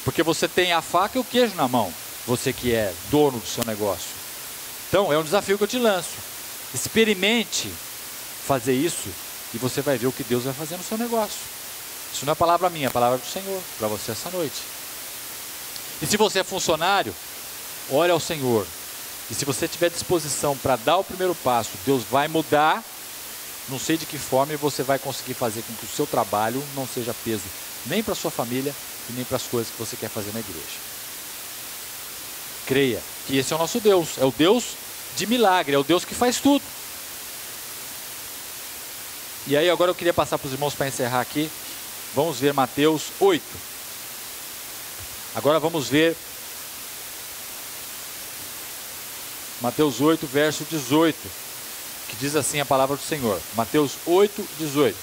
Porque você tem a faca e o queijo na mão. Você que é dono do seu negócio. Então é um desafio que eu te lanço. Experimente fazer isso. E você vai ver o que Deus vai fazer no seu negócio. Isso não é palavra minha, é palavra do Senhor. Para você essa noite. E se você é funcionário, ore ao Senhor. E se você tiver disposição para dar o primeiro passo, Deus vai mudar, não sei de que forma, e você vai conseguir fazer com que o seu trabalho não seja peso nem para a sua família e nem para as coisas que você quer fazer na igreja. Creia que esse é o nosso Deus, é o Deus de milagre, é o Deus que faz tudo. E aí agora eu queria passar para os irmãos para encerrar aqui. Vamos ver Mateus 8. Agora vamos ver Mateus 8, verso 18, que diz assim a palavra do Senhor. Mateus 8, 18.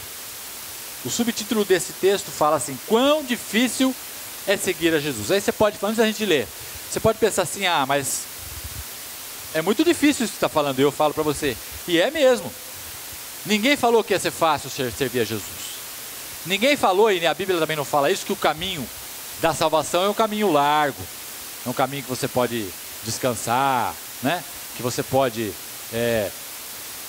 O subtítulo desse texto fala assim: quão difícil é seguir a Jesus. Aí você pode, antes da gente ler, você pode pensar assim, mas é muito difícil isso que está falando. E eu falo para você, e é mesmo. Ninguém falou que ia ser fácil servir a Jesus. Ninguém falou, e a Bíblia também não fala isso, que o caminho da salvação é um caminho largo, é um caminho que você pode descansar, né? Que você pode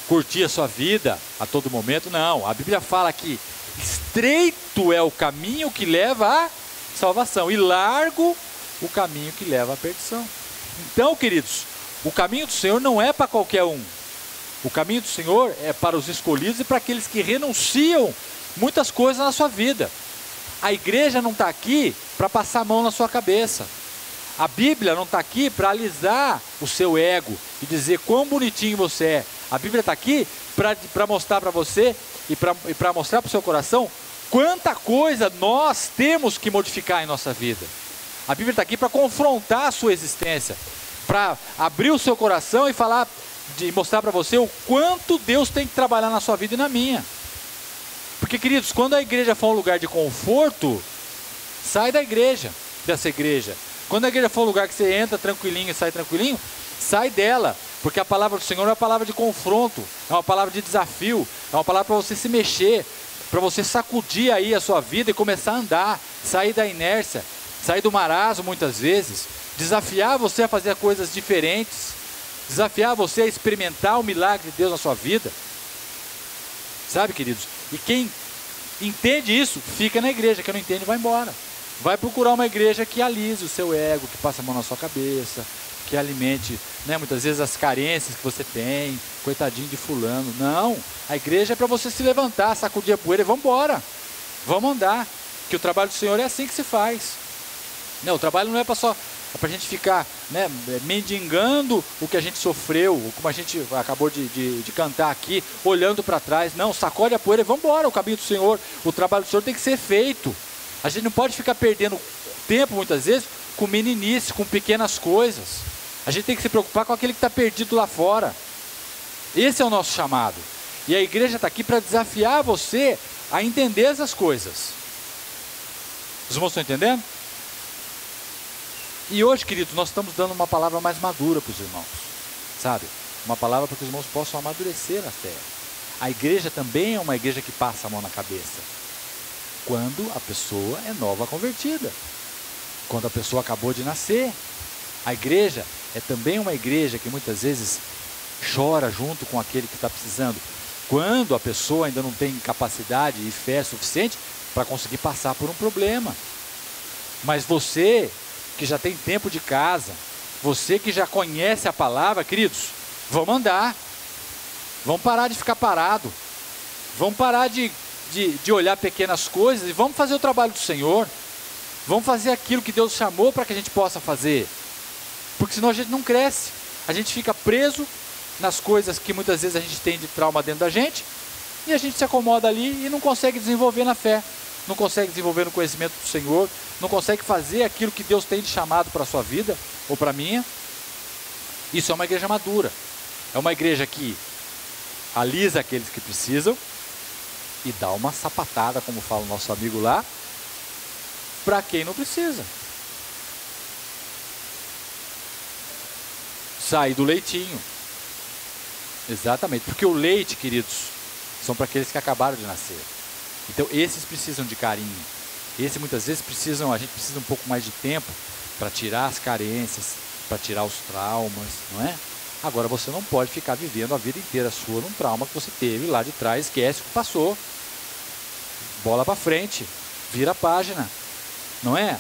curtir a sua vida a todo momento. Não, a Bíblia fala que estreito é o caminho que leva à salvação e largo o caminho que leva à perdição. Então, queridos, o caminho do Senhor não é para qualquer um. O caminho do Senhor é para os escolhidos e para aqueles que renunciam muitas coisas na sua vida. A igreja não está aqui para passar a mão na sua cabeça. A Bíblia não está aqui para alisar o seu ego e dizer quão bonitinho você é. A Bíblia está aqui para mostrar para você e para mostrar para o seu coração quanta coisa nós temos que modificar em nossa vida. A Bíblia está aqui para confrontar a sua existência, para abrir o seu coração e falar, de mostrar para você o quanto Deus tem que trabalhar na sua vida e na minha. Porque, queridos, quando a igreja for um lugar de conforto, sai da igreja. dessa igreja. Quando a igreja for um lugar que você entra tranquilinho e sai tranquilinho, sai dela, porque a palavra do Senhor é uma palavra de confronto, é uma palavra de desafio, é uma palavra para você se mexer, para você sacudir aí a sua vida e começar a andar, sair da inércia, sair do marasmo muitas vezes, desafiar você a fazer coisas diferentes, desafiar você a experimentar o milagre de Deus na sua vida. Sabe, queridos? E quem entende isso, fica na igreja. Quem não entende, vai embora. Vai procurar uma igreja que alise o seu ego, que passe a mão na sua cabeça, que alimente, né, muitas vezes as carências que você tem. Coitadinho de fulano. Não, a igreja é para você se levantar, sacudir a poeira e vamos embora. Vamos andar. Que o trabalho do Senhor é assim que se faz. Não, o trabalho não é para a gente ficar, né, mendigando o que a gente sofreu, como a gente acabou de cantar aqui, olhando para trás. Não, sacode a poeira e vamos embora. O caminho do Senhor, o trabalho do Senhor tem que ser feito. A gente não pode ficar perdendo tempo, muitas vezes, com meninice, com pequenas coisas. A gente tem que se preocupar com aquele que está perdido lá fora. Esse é o nosso chamado. E a igreja está aqui para desafiar você a entender essas coisas. Os irmãos estão entendendo? E hoje, queridos, nós estamos dando uma palavra mais madura para os irmãos. Sabe? Uma palavra para que os irmãos possam amadurecer na fé. A igreja também é uma igreja que passa a mão na cabeça. Quando a pessoa é nova convertida. Quando a pessoa acabou de nascer. A igreja é também uma igreja que muitas vezes chora junto com aquele que está precisando. Quando a pessoa ainda não tem capacidade e fé suficiente para conseguir passar por um problema. Mas você que já tem tempo de casa, você que já conhece a palavra, queridos, vamos andar. Vamos parar de ficar parado. Vamos parar de olhar pequenas coisas e vamos fazer o trabalho do Senhor. Vamos fazer aquilo que Deus chamou para que a gente possa fazer. Porque senão a gente não cresce. A gente fica preso nas coisas que muitas vezes a gente tem de trauma dentro da gente, e a gente se acomoda ali e não consegue desenvolver na fé, não consegue desenvolver no conhecimento do Senhor, não consegue fazer aquilo que Deus tem de chamado para a sua vida, ou para a minha. Isso é uma igreja madura, é uma igreja que alisa aqueles que precisam, e dá uma sapatada, como fala o nosso amigo lá, para quem não precisa. Sair do leitinho. Exatamente, porque o leite, queridos, são para aqueles que acabaram de nascer. Então esses precisam de carinho. Esses muitas vezes a gente precisa um pouco mais de tempo para tirar as carências, para tirar os traumas, não é? Agora você não pode ficar vivendo a vida inteira sua num trauma que você teve lá de trás, esquece o que passou. Bola para frente, vira a página, não é?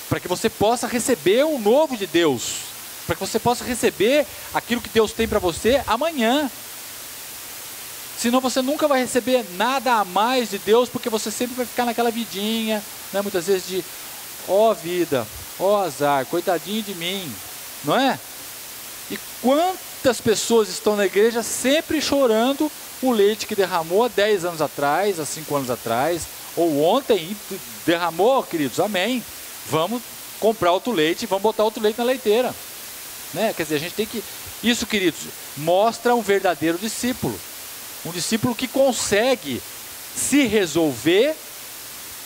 Para que você possa receber o novo de Deus. Para que você possa receber aquilo que Deus tem para você amanhã. Senão você nunca vai receber nada a mais de Deus, porque você sempre vai ficar naquela vidinha, né? Muitas vezes de, ó vida, ó azar, coitadinho de mim, não é? E quantas pessoas estão na igreja sempre chorando o leite que derramou há 10 anos atrás, há 5 anos atrás, ou ontem derramou, queridos, amém. Vamos comprar outro leite, vamos botar outro leite na leiteira. Né? Quer dizer, a gente tem que... Isso, queridos, mostra um verdadeiro discípulo. Um discípulo que consegue se resolver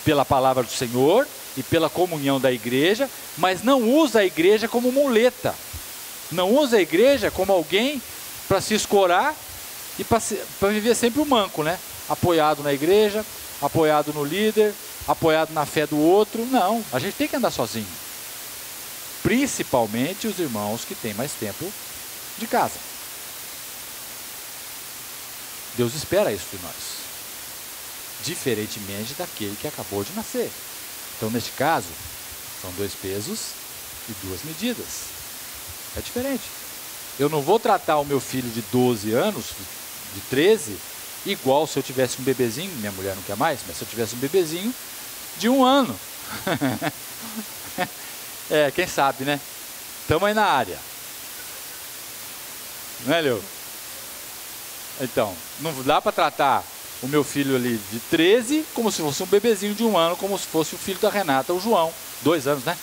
pela palavra do Senhor e pela comunhão da igreja, mas não usa a igreja como muleta. Não usa a igreja como alguém para se escorar e para viver sempre o manco, né? Apoiado na igreja, apoiado no líder, apoiado na fé do outro. Não, a gente tem que andar sozinho. Principalmente os irmãos que têm mais tempo de casa. Deus espera isso de nós. Diferentemente daquele que acabou de nascer. Então, neste caso, são 2 pesos e 2 medidas. É diferente. Eu não vou tratar o meu filho de 12 anos, de 13, igual se eu tivesse um bebezinho, minha mulher não quer mais, mas se eu tivesse um bebezinho de 1 ano. Quem sabe, né? Estamos aí na área. Não é, Leo? Então, não dá para tratar o meu filho ali de 13 como se fosse um bebezinho de 1 ano, como se fosse o filho da Renata, o João. 2 anos, né?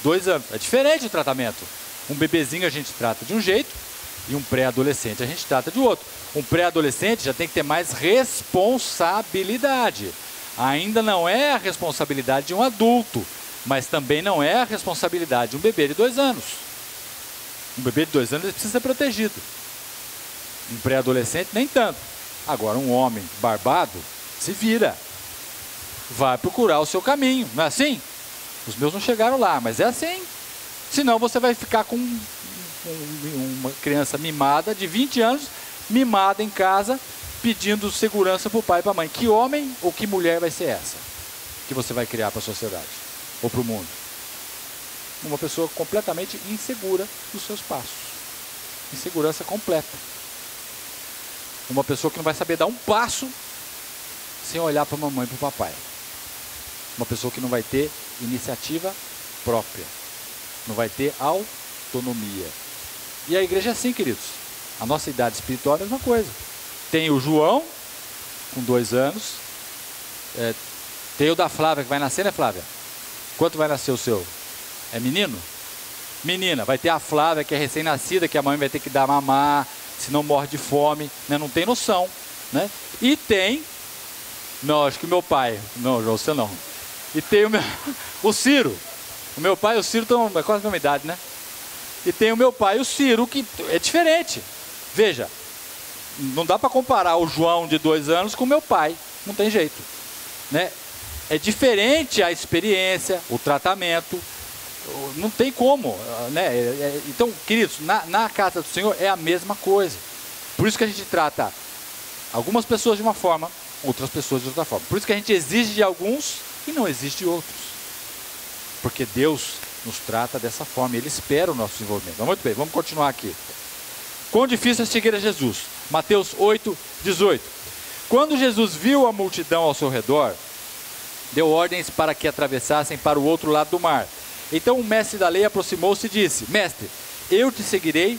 2 anos. É diferente o tratamento. Um bebezinho a gente trata de um jeito e um pré-adolescente a gente trata de outro. Um pré-adolescente já tem que ter mais responsabilidade. Ainda não é a responsabilidade de um adulto, Mas também não é a responsabilidade de um bebê de 2 anos. Um bebê de 2 anos ele precisa ser protegido. Um pré-adolescente nem tanto. Agora um homem barbado se vira. Vai procurar o seu caminho, não é assim? Os meus não chegaram lá, mas é assim. Senão você vai ficar com uma criança mimada de 20 anos, mimada em casa, pedindo segurança para o pai e para a mãe. Que homem ou que mulher vai ser essa que você vai criar para a sociedade ou para o mundo? Uma pessoa completamente insegura dos seus passos. Insegurança completa. Uma pessoa que não vai saber dar um passo sem olhar para a mamãe e para o papai. Uma pessoa que não vai ter iniciativa própria. Não vai ter autonomia. E a igreja é assim, queridos. A nossa idade espiritual é a mesma coisa. Tem o João, com 2 anos. Tem o da Flávia, que vai nascer, né, Flávia? Quanto vai nascer o seu? É menino? Menina. Vai ter a Flávia, que é recém-nascida, que a mãe vai ter que dar mamar, senão morre de fome, né? Não tem noção, né? E tem... Não, acho que o meu pai... Não, João, você não. E tem o Ciro. O meu pai e o Ciro estão quase na mesma idade, né? E tem o meu pai e o Ciro, que é diferente. Veja, não dá para comparar o João de 2 anos com o meu pai. Não tem jeito, né? É diferente a experiência, o tratamento. Não tem como, né? Então, queridos, na casa do Senhor é a mesma coisa. Por isso que a gente trata algumas pessoas de uma forma, outras pessoas de outra forma. Por isso que a gente exige de alguns e não exige de outros. Porque Deus nos trata dessa forma, Ele espera o nosso desenvolvimento. Muito bem, vamos continuar aqui. Quão difícil é seguir a Jesus? Mateus 8, 18. Quando Jesus viu a multidão ao seu redor, deu ordens para que atravessassem para o outro lado do mar. Então o mestre da lei aproximou-se e disse: Mestre, eu te seguirei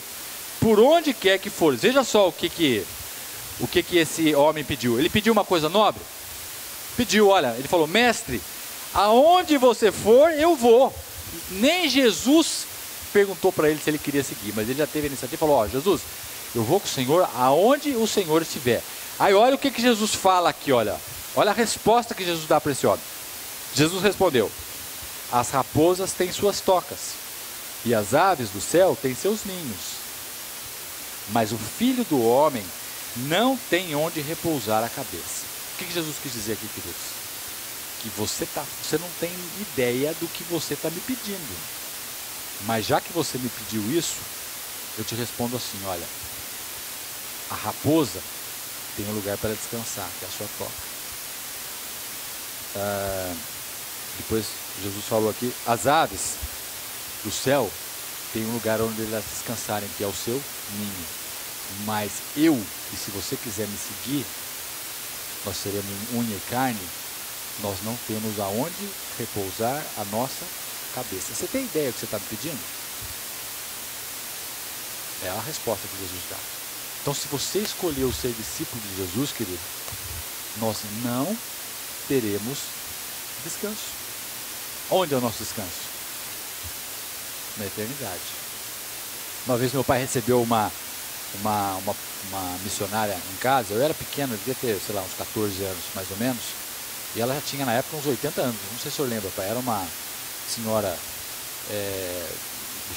por onde quer que fores. Veja só o que esse homem pediu. Ele pediu uma coisa nobre? Pediu, olha, ele falou: Mestre, aonde você for, eu vou. Nem Jesus perguntou para ele se ele queria seguir, mas ele já teve a iniciativa e falou: ó, Jesus, eu vou com o Senhor aonde o Senhor estiver. Aí olha o que Jesus fala aqui, olha a resposta que Jesus dá para esse homem. Jesus respondeu: as raposas têm suas tocas, e as aves do céu têm seus ninhos, mas o Filho do Homem não tem onde repousar a cabeça. O que Jesus quis dizer aqui, queridos? Que você não tem ideia do que você está me pedindo. Mas já que você me pediu isso, eu te respondo assim: olha, a raposa tem um lugar para descansar, que é a sua toca. Depois Jesus falou aqui: as aves do céu têm um lugar onde elas descansarem, que é o seu ninho. Mas eu, e se você quiser me seguir, nós seremos unha e carne, nós não temos aonde repousar a nossa cabeça. Você tem ideia do que você está me pedindo? É a resposta que Jesus dá. Então, se você escolheu ser discípulo de Jesus, querido, nós não teremos descanso. Onde é o nosso descanso? Na eternidade. Uma vez meu pai recebeu uma missionária em casa. Eu era pequeno, eu devia ter, sei lá, uns 14 anos mais ou menos. E ela já tinha na época uns 80 anos. Não sei se o senhor lembra, pai. Era uma senhora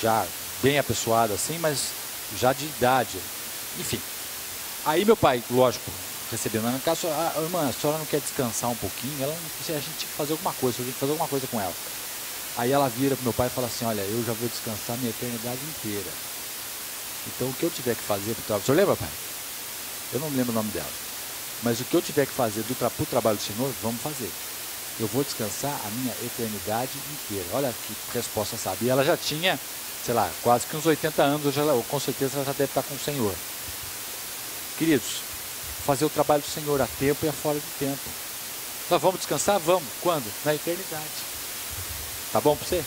já bem apessoada assim, mas já de idade. Enfim. Aí meu pai, lógico, recebendo ela na casa: irmã, a senhora não quer descansar um pouquinho? Ela não quis, a gente tinha que fazer alguma coisa, a gente fazer alguma coisa com ela. Aí ela vira para meu pai e fala assim: olha, eu já vou descansar minha eternidade inteira. Então o que eu tiver que fazer para o trabalho... O senhor lembra, pai? Eu não lembro o nome dela. Mas o que eu tiver que fazer para o trabalho do Senhor, vamos fazer. Eu vou descansar a minha eternidade inteira. Olha que resposta, sabe? E ela já tinha, sei lá, quase que uns 80 anos, com certeza ela já deve estar com o Senhor. Queridos, fazer o trabalho do Senhor a tempo e a fora de tempo. Nós vamos descansar? Vamos. Quando? Na eternidade. Tá bom para você?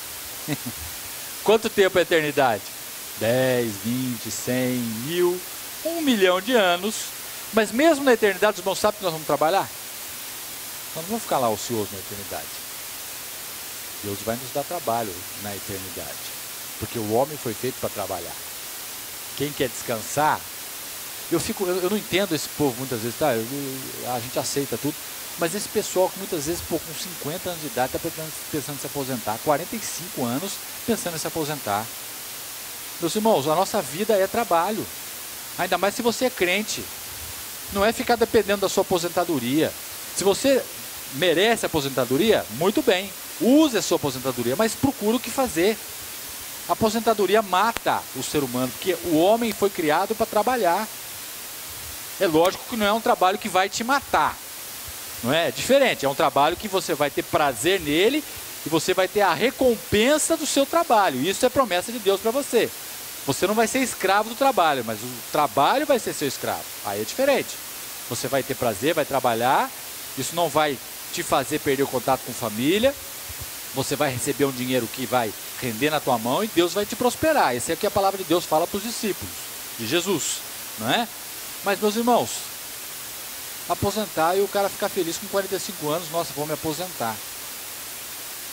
Quanto tempo é a eternidade? 10, 20, 100, 1000, 1 milhão de anos. Mas mesmo na eternidade, os irmãos sabem que nós vamos trabalhar? Nós não vamos ficar lá ociosos na eternidade. Deus vai nos dar trabalho na eternidade. Porque o homem foi feito para trabalhar. Quem quer descansar, Eu não entendo esse povo muitas vezes, tá? A gente aceita tudo, mas esse pessoal que muitas vezes, pô, com 50 anos de idade, está pensando em se aposentar, 45 anos pensando em se aposentar. Meus irmãos, a nossa vida é trabalho, ainda mais se você é crente. Não é ficar dependendo da sua aposentadoria. Se você merece aposentadoria, muito bem, use a sua aposentadoria, mas procure o que fazer. A aposentadoria mata o ser humano, porque o homem foi criado para trabalhar. É lógico que não é um trabalho que vai te matar, não é? É diferente, é um trabalho que você vai ter prazer nele e você vai ter a recompensa do seu trabalho. Isso é promessa de Deus para você. Você não vai ser escravo do trabalho, mas o trabalho vai ser seu escravo. Aí é diferente. Você vai ter prazer, vai trabalhar, isso não vai te fazer perder o contato com família, você vai receber um dinheiro que vai render na tua mão e Deus vai te prosperar. Essa é o que a palavra de Deus fala para os discípulos de Jesus, não é? Mas, meus irmãos, aposentar e o cara ficar feliz com 45 anos, nossa, vou me aposentar.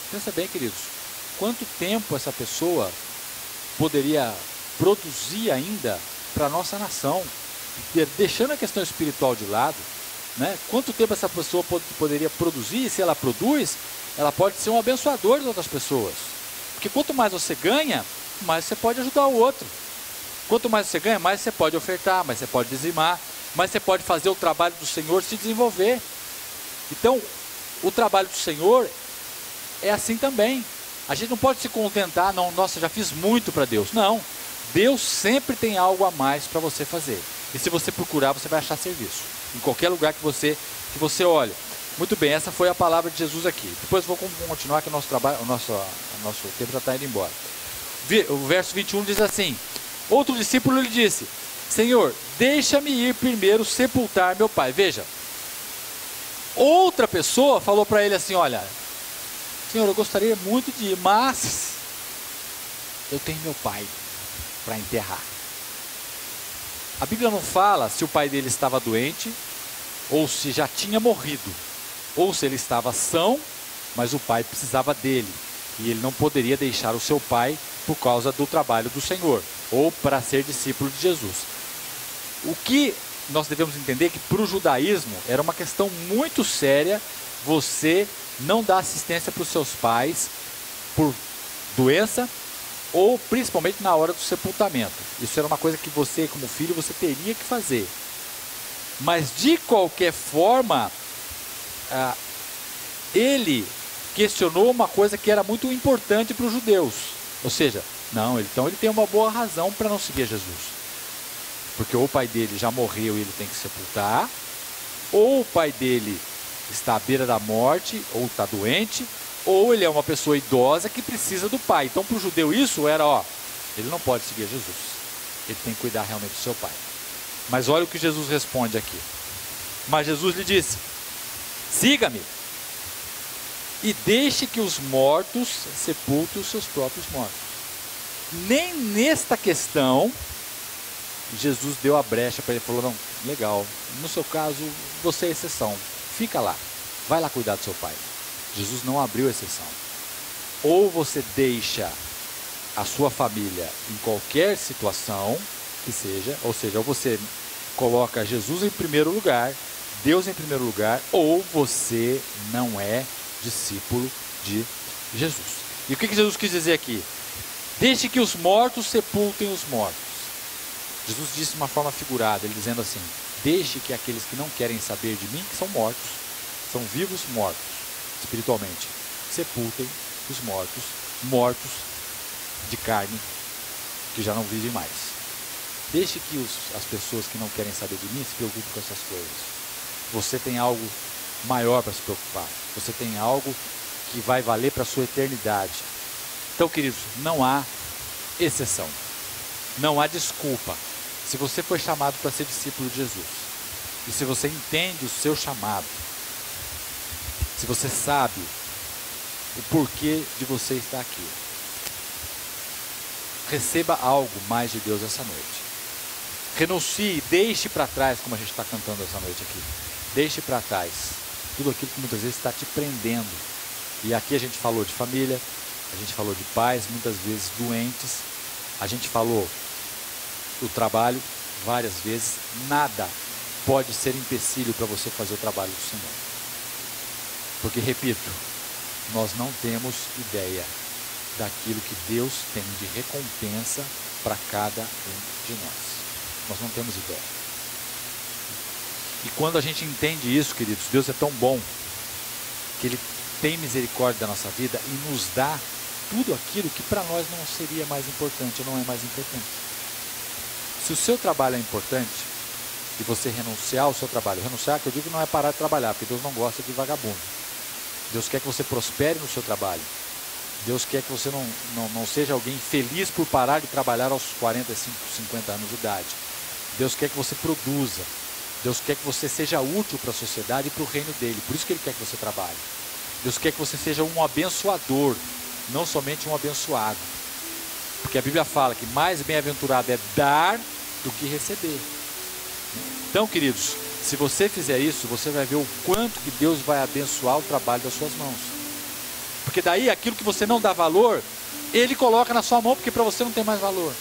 Pensa bem, queridos, quanto tempo essa pessoa poderia produzir ainda para a nossa nação, deixando a questão espiritual de lado, né? Quanto tempo essa pessoa poderia produzir, e se ela produz, ela pode ser um abençoador de outras pessoas. Porque quanto mais você ganha, mais você pode ajudar o outro. Quanto mais você ganha, mais você pode ofertar, mais você pode dizimar, mais você pode fazer o trabalho do Senhor se desenvolver. Então, o trabalho do Senhor é assim também. A gente não pode se contentar, não, nossa, já fiz muito para Deus. Não, Deus sempre tem algo a mais para você fazer. E se você procurar, você vai achar serviço. Em qualquer lugar que você olhe. Muito bem, essa foi a palavra de Jesus aqui. Depois vou continuar que o nosso trabalho, o nosso tempo já está indo embora. O verso 21 diz assim: outro discípulo lhe disse: Senhor, deixa-me ir primeiro sepultar meu pai. Veja, outra pessoa falou para ele assim: olha, Senhor, eu gostaria muito de ir, mas eu tenho meu pai para enterrar. A Bíblia não fala se o pai dele estava doente, ou se já tinha morrido, ou se ele estava são, mas o pai precisava dele, e ele não poderia deixar o seu pai por causa do trabalho do Senhor, ou para ser discípulo de Jesus. O que nós devemos entender é que para o judaísmo era uma questão muito séria você não dar assistência para os seus pais por doença, ou principalmente na hora do sepultamento. Isso era uma coisa que você, como filho, você teria que fazer. Mas de qualquer forma, ele questionou uma coisa que era muito importante para os judeus. Ou seja, não, então ele tem uma boa razão para não seguir Jesus. Porque ou o pai dele já morreu e ele tem que sepultar, ou o pai dele está à beira da morte, ou está doente, ou ele é uma pessoa idosa que precisa do pai. Então para o judeu isso era, ele não pode seguir Jesus. Ele tem que cuidar realmente do seu pai. Mas olha o que Jesus responde aqui. Mas Jesus lhe disse: siga-me e deixe que os mortos sepultem os seus próprios mortos. Nem nesta questão Jesus deu a brecha para ele. Falou: não, legal, no seu caso você é exceção, fica lá, vai lá cuidar do seu pai. Jesus não abriu exceção. Ou você deixa a sua família em qualquer situação que seja, ou seja, ou você coloca Jesus em primeiro lugar, Deus em primeiro lugar, ou você não é discípulo de Jesus. E o que Jesus quis dizer aqui? Deixe que os mortos sepultem os mortos. Jesus disse de uma forma figurada, ele dizendo assim: deixe que aqueles que não querem saber de mim, que são mortos, são vivos mortos, espiritualmente, sepultem os mortos, mortos de carne, que já não vivem mais. Deixe que as pessoas que não querem saber de mim se preocupem com essas coisas. Você tem algo maior para se preocupar. Você tem algo que vai valer para a sua eternidade. Então, queridos, não há exceção. Não há desculpa. Se você foi chamado para ser discípulo de Jesus, e se você entende o seu chamado, se você sabe o porquê de você estar aqui, receba algo mais de Deus essa noite. Renuncie, deixe para trás, como a gente está cantando essa noite aqui. Deixe para trás tudo aquilo que muitas vezes está te prendendo. E aqui a gente falou de família, a gente falou de pais, muitas vezes doentes, a gente falou do trabalho, várias vezes, nada pode ser empecilho para você fazer o trabalho do Senhor. Porque, repito, nós não temos ideia daquilo que Deus tem de recompensa para cada um de nós. Nós não temos ideia. E quando a gente entende isso, queridos, Deus é tão bom que Ele tem misericórdia da nossa vida e nos dá tudo aquilo que para nós não seria mais importante, ou não é mais importante. Se o seu trabalho é importante e você renunciar ao seu trabalho, renunciar, que eu digo, não é parar de trabalhar, porque Deus não gosta de vagabundo. Deus quer que você prospere no seu trabalho. Deus quer que você não seja alguém feliz por parar de trabalhar aos 45, 50 anos de idade. Deus quer que você produza. Deus quer que você seja útil para a sociedade e para o reino dele. Por isso que Ele quer que você trabalhe. Deus quer que você seja um abençoador, não somente um abençoado. Porque a Bíblia fala que mais bem-aventurado é dar do que receber. Então, queridos, se você fizer isso, você vai ver o quanto que Deus vai abençoar o trabalho das suas mãos. Porque daí aquilo que você não dá valor, Ele coloca na sua mão, porque para você não tem mais valor.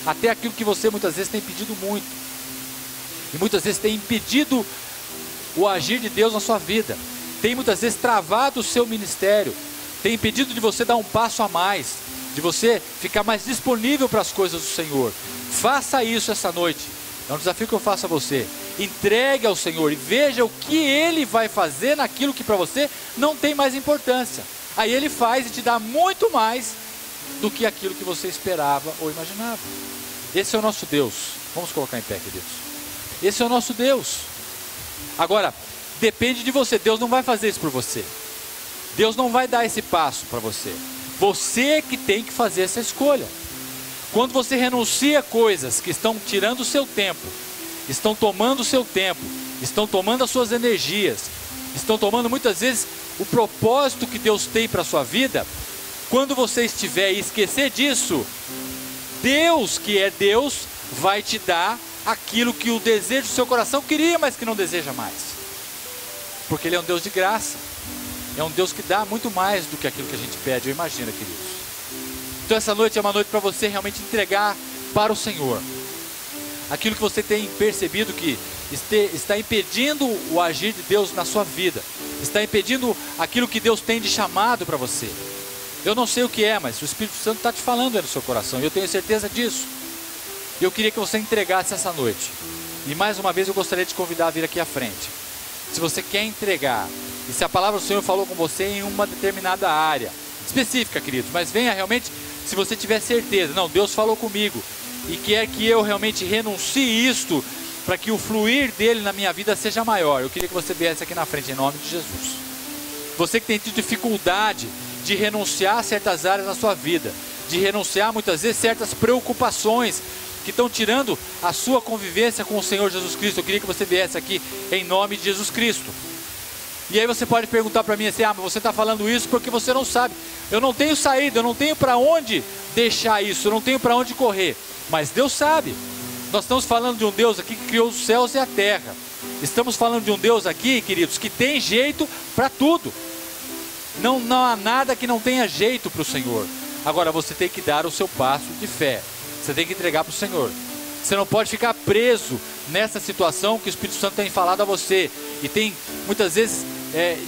Até aquilo que você muitas vezes tem pedido muito. E muitas vezes tem impedido o agir de Deus na sua vida. Tem muitas vezes travado o seu ministério. Tem impedido de você dar um passo a mais. De você ficar mais disponível para as coisas do Senhor. Faça isso essa noite. É um desafio que eu faço a você. Entregue ao Senhor e veja o que Ele vai fazer naquilo que para você não tem mais importância. Aí Ele faz e te dá muito mais do que aquilo que você esperava ou imaginava. Esse é o nosso Deus. Vamos colocar em pé, queridos. Esse é o nosso Deus. Agora, depende de você. Deus não vai fazer isso por você. Deus não vai dar esse passo para você. Você que tem que fazer essa escolha. Quando você renuncia a coisas que estão tirando o seu tempo, estão tomando o seu tempo, estão tomando as suas energias, estão tomando muitas vezes o propósito que Deus tem para a sua vida, quando você estiver e esquecer disso, Deus, que é Deus, vai te dar aquilo que o desejo do seu coração queria, mas que não deseja mais. Porque Ele é um Deus de graça. É um Deus que dá muito mais do que aquilo que a gente pede ou imagina, queridos. Então essa noite é uma noite para você realmente entregar para o Senhor aquilo que você tem percebido que está impedindo o agir de Deus na sua vida, está impedindo aquilo que Deus tem de chamado para você. Eu não sei o que é, mas o Espírito Santo está te falando aí no seu coração, e eu tenho certeza disso. E eu queria que você entregasse essa noite. E mais uma vez eu gostaria de te convidar a vir aqui à frente. Se você quer entregar, e se a palavra do Senhor falou com você em uma determinada área específica, queridos, mas venha realmente, se você tiver certeza, não, Deus falou comigo e quer que eu realmente renuncie isto para que o fluir dele na minha vida seja maior. Eu queria que você viesse aqui na frente em nome de Jesus. Você que tem tido dificuldade de renunciar a certas áreas na sua vida, de renunciar muitas vezes certas preocupações que estão tirando a sua convivência com o Senhor Jesus Cristo, eu queria que você viesse aqui em nome de Jesus Cristo. E aí você pode perguntar para mim assim, mas você está falando isso porque você não sabe. Eu não tenho saída, eu não tenho para onde deixar isso, eu não tenho para onde correr. Mas Deus sabe. Nós estamos falando de um Deus aqui que criou os céus e a terra. Estamos falando de um Deus aqui, queridos, que tem jeito para tudo. Não há nada que não tenha jeito para o Senhor. Agora você tem que dar o seu passo de fé. Você tem que entregar para o Senhor. Você não pode ficar preso nessa situação que o Espírito Santo tem falado a você. E tem muitas vezes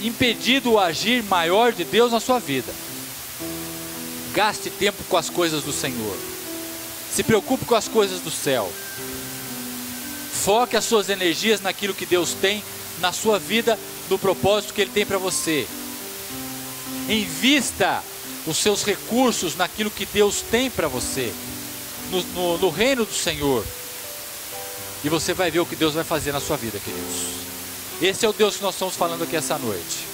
impedido o agir maior de Deus na sua vida. Gaste tempo com as coisas do Senhor. Se preocupe com as coisas do céu. Foque as suas energias naquilo que Deus tem na sua vida, no propósito que Ele tem para você. Invista os seus recursos naquilo que Deus tem para você, no reino do Senhor. E você vai ver o que Deus vai fazer na sua vida, queridos. Esse é o Deus que nós estamos falando aqui essa noite.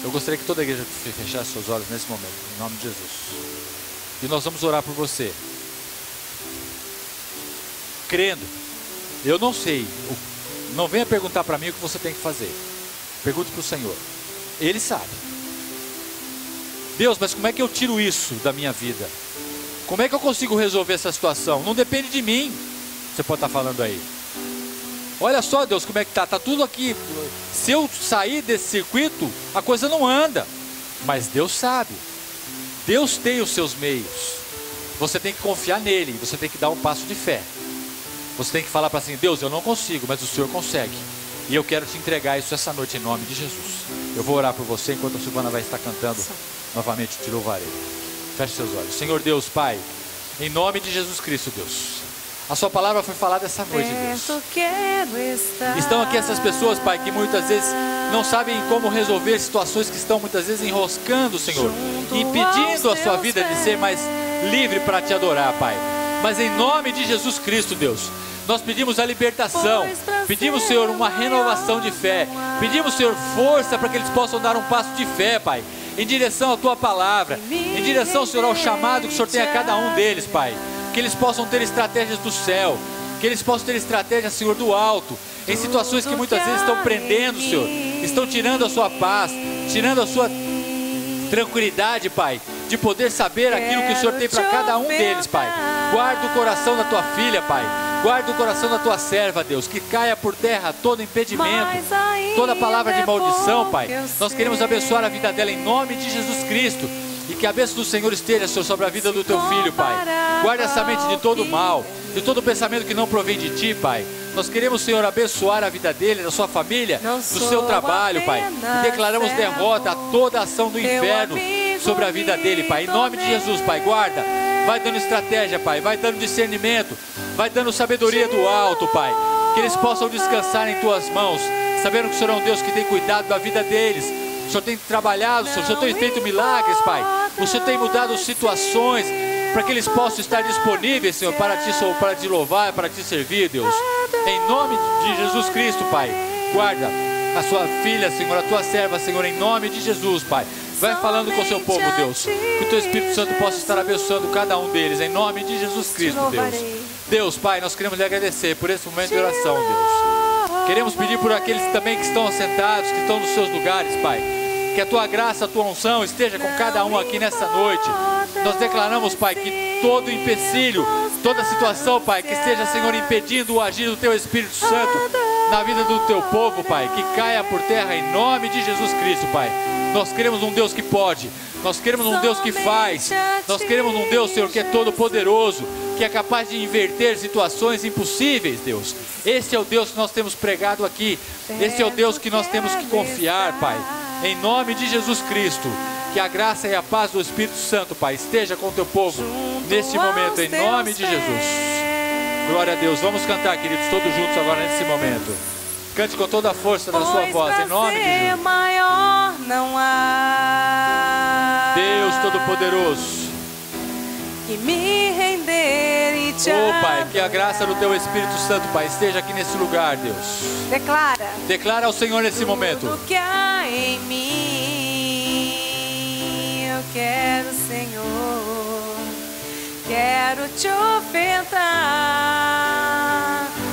Eu gostaria que toda a igreja fechasse seus olhos nesse momento, em nome de Jesus. E nós vamos orar por você. Crendo. Eu não sei. Não venha perguntar para mim o que você tem que fazer. Pergunte para o Senhor. Ele sabe. Deus, mas como é que eu tiro isso da minha vida? Como é que eu consigo resolver essa situação? Não depende de mim. Você pode estar falando aí. Olha só, Deus, como é que está tudo aqui. Se eu sair desse circuito, a coisa não anda. Mas Deus sabe. Deus tem os seus meios. Você tem que confiar nele. Você tem que dar um passo de fé. Você tem que falar para assim: Deus, eu não consigo, mas o Senhor consegue. E eu quero te entregar isso essa noite em nome de Jesus. Eu vou orar por você enquanto a Silvana vai estar cantando novamente Te Louvarei. Feche seus olhos. Senhor Deus, Pai, em nome de Jesus Cristo, Deus, a sua palavra foi falada essa noite, Deus. Estão aqui essas pessoas, Pai, que muitas vezes não sabem como resolver situações que estão muitas vezes enroscando, Senhor, impedindo a sua vida de ser mais livre para te adorar, Pai. Mas em nome de Jesus Cristo, Deus, nós pedimos a libertação, pedimos, Senhor, uma renovação de fé, pedimos, Senhor, força para que eles possam dar um passo de fé, Pai, em direção à Tua palavra, em direção, Senhor, ao chamado que o Senhor tem a cada um deles, Pai. Que eles possam ter estratégias do céu, que eles possam ter estratégias, Senhor, do alto, em situações que muitas vezes estão prendendo, Senhor, estão tirando a sua paz, tirando a sua tranquilidade, Pai, de poder saber aquilo que o Senhor tem para cada um deles, Pai. Guarda o coração da Tua filha, Pai, guarda o coração da Tua serva, Deus, que caia por terra todo impedimento, toda palavra de maldição, Pai. Nós queremos abençoar a vida dela em nome de Jesus Cristo. E que a bênção do Senhor esteja, Senhor, sobre a vida do Teu filho, Pai. Guarda essa mente de todo mal, de todo pensamento que não provém de Ti, Pai. Nós queremos, Senhor, abençoar a vida dele, da sua família, do seu trabalho, Pai. E declaramos derrota a toda ação do inferno sobre a vida dele, Pai. Em nome de Jesus, Pai, guarda. Vai dando estratégia, Pai. Vai dando discernimento. Vai dando sabedoria do alto, Pai. Que eles possam descansar em Tuas mãos, sabendo que o Senhor é um Deus que tem cuidado da vida deles. O Senhor tem trabalhado, o Senhor tem feito milagres, Pai. O Senhor tem mudado situações para que eles possam estar disponíveis, Senhor, para te louvar, para te servir, Deus. Em nome de Jesus Cristo, Pai, guarda a sua filha, Senhor, a tua serva, Senhor, em nome de Jesus, Pai. Vai falando com o seu povo, Deus. Que o Teu Espírito Santo possa estar abençoando cada um deles, em nome de Jesus Cristo, Deus. Deus, Pai, nós queremos lhe agradecer por esse momento de oração, Deus. Queremos pedir por aqueles também que estão assentados, que estão nos seus lugares, Pai. Que a Tua graça, a Tua unção esteja com cada um aqui nessa noite. Nós declaramos, Pai, que todo empecilho, toda situação, Pai, que esteja, Senhor, impedindo o agir do Teu Espírito Santo na vida do Teu povo, Pai, que caia por terra em nome de Jesus Cristo, Pai. Nós queremos um Deus que pode, nós queremos um Deus que faz, nós queremos um Deus, Senhor, que é todo poderoso, que é capaz de inverter situações impossíveis, Deus. Esse é o Deus que nós temos pregado aqui, esse é o Deus que nós temos que confiar, Pai. Em nome de Jesus Cristo, que a graça e a paz do Espírito Santo, Pai, esteja com o Teu povo neste momento, em nome de Jesus. Glória a Deus. Vamos cantar, queridos, todos juntos agora nesse momento. Cante com toda a força da sua voz, em nome de Jesus. Maior não há. Deus Todo-Poderoso, que me render e te oh, Pai, que a graça do Teu Espírito Santo, Pai, esteja aqui nesse lugar, Deus. Declara. Declara ao Senhor nesse momento. Tudo que há em mim, eu quero, Senhor. Quero te ofertar,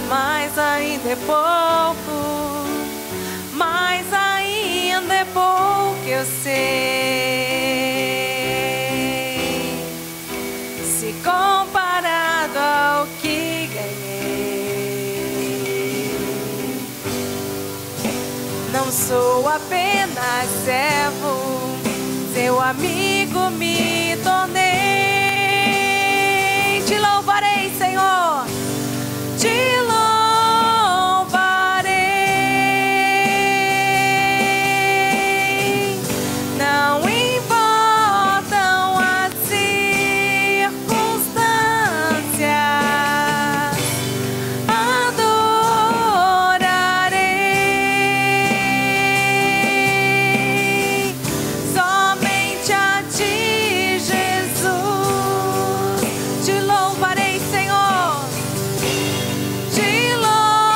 mas ainda é pouco, mas ainda é pouco, eu sei. Se comparado ao que ganhei, não sou apenas servo, seu amigo me tornei. Te louvarei, Senhor, te louvarei. Não importam as circunstâncias, adorarei somente a Ti, Jesus. Te louvarei, Senhor, te louvarei,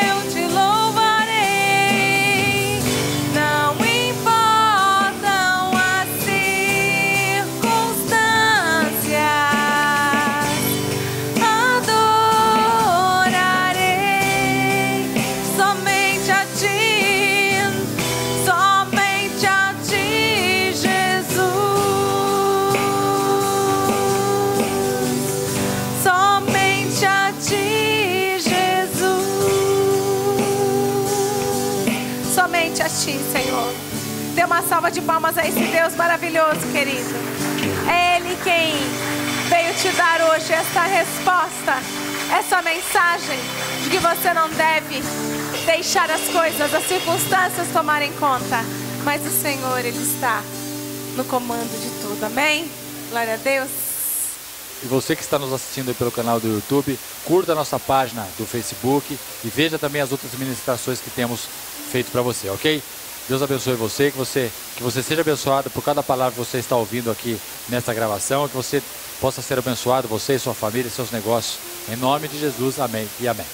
eu te louvarei. Não importam as circunstâncias, adorarei somente a Ti, somente a Ti, Jesus. Somente a Ti, Jesus. Somente a Ti, Senhor. Dê uma salva de palmas a esse Deus maravilhoso, querido. É Ele quem veio te te dar hoje esta resposta, essa mensagem de que você não deve deixar as coisas, as circunstâncias tomarem conta, mas o Senhor, Ele está no comando de tudo, amém? Glória a Deus. E você que está nos assistindo aí pelo canal do YouTube, curta a nossa página do Facebook e veja também as outras ministrações que temos feito para você, ok? Deus abençoe você, que você seja abençoado por cada palavra que você está ouvindo aqui nessa gravação, que você possa ser abençoado, você e sua família e seus negócios. Em nome de Jesus, amém e amém.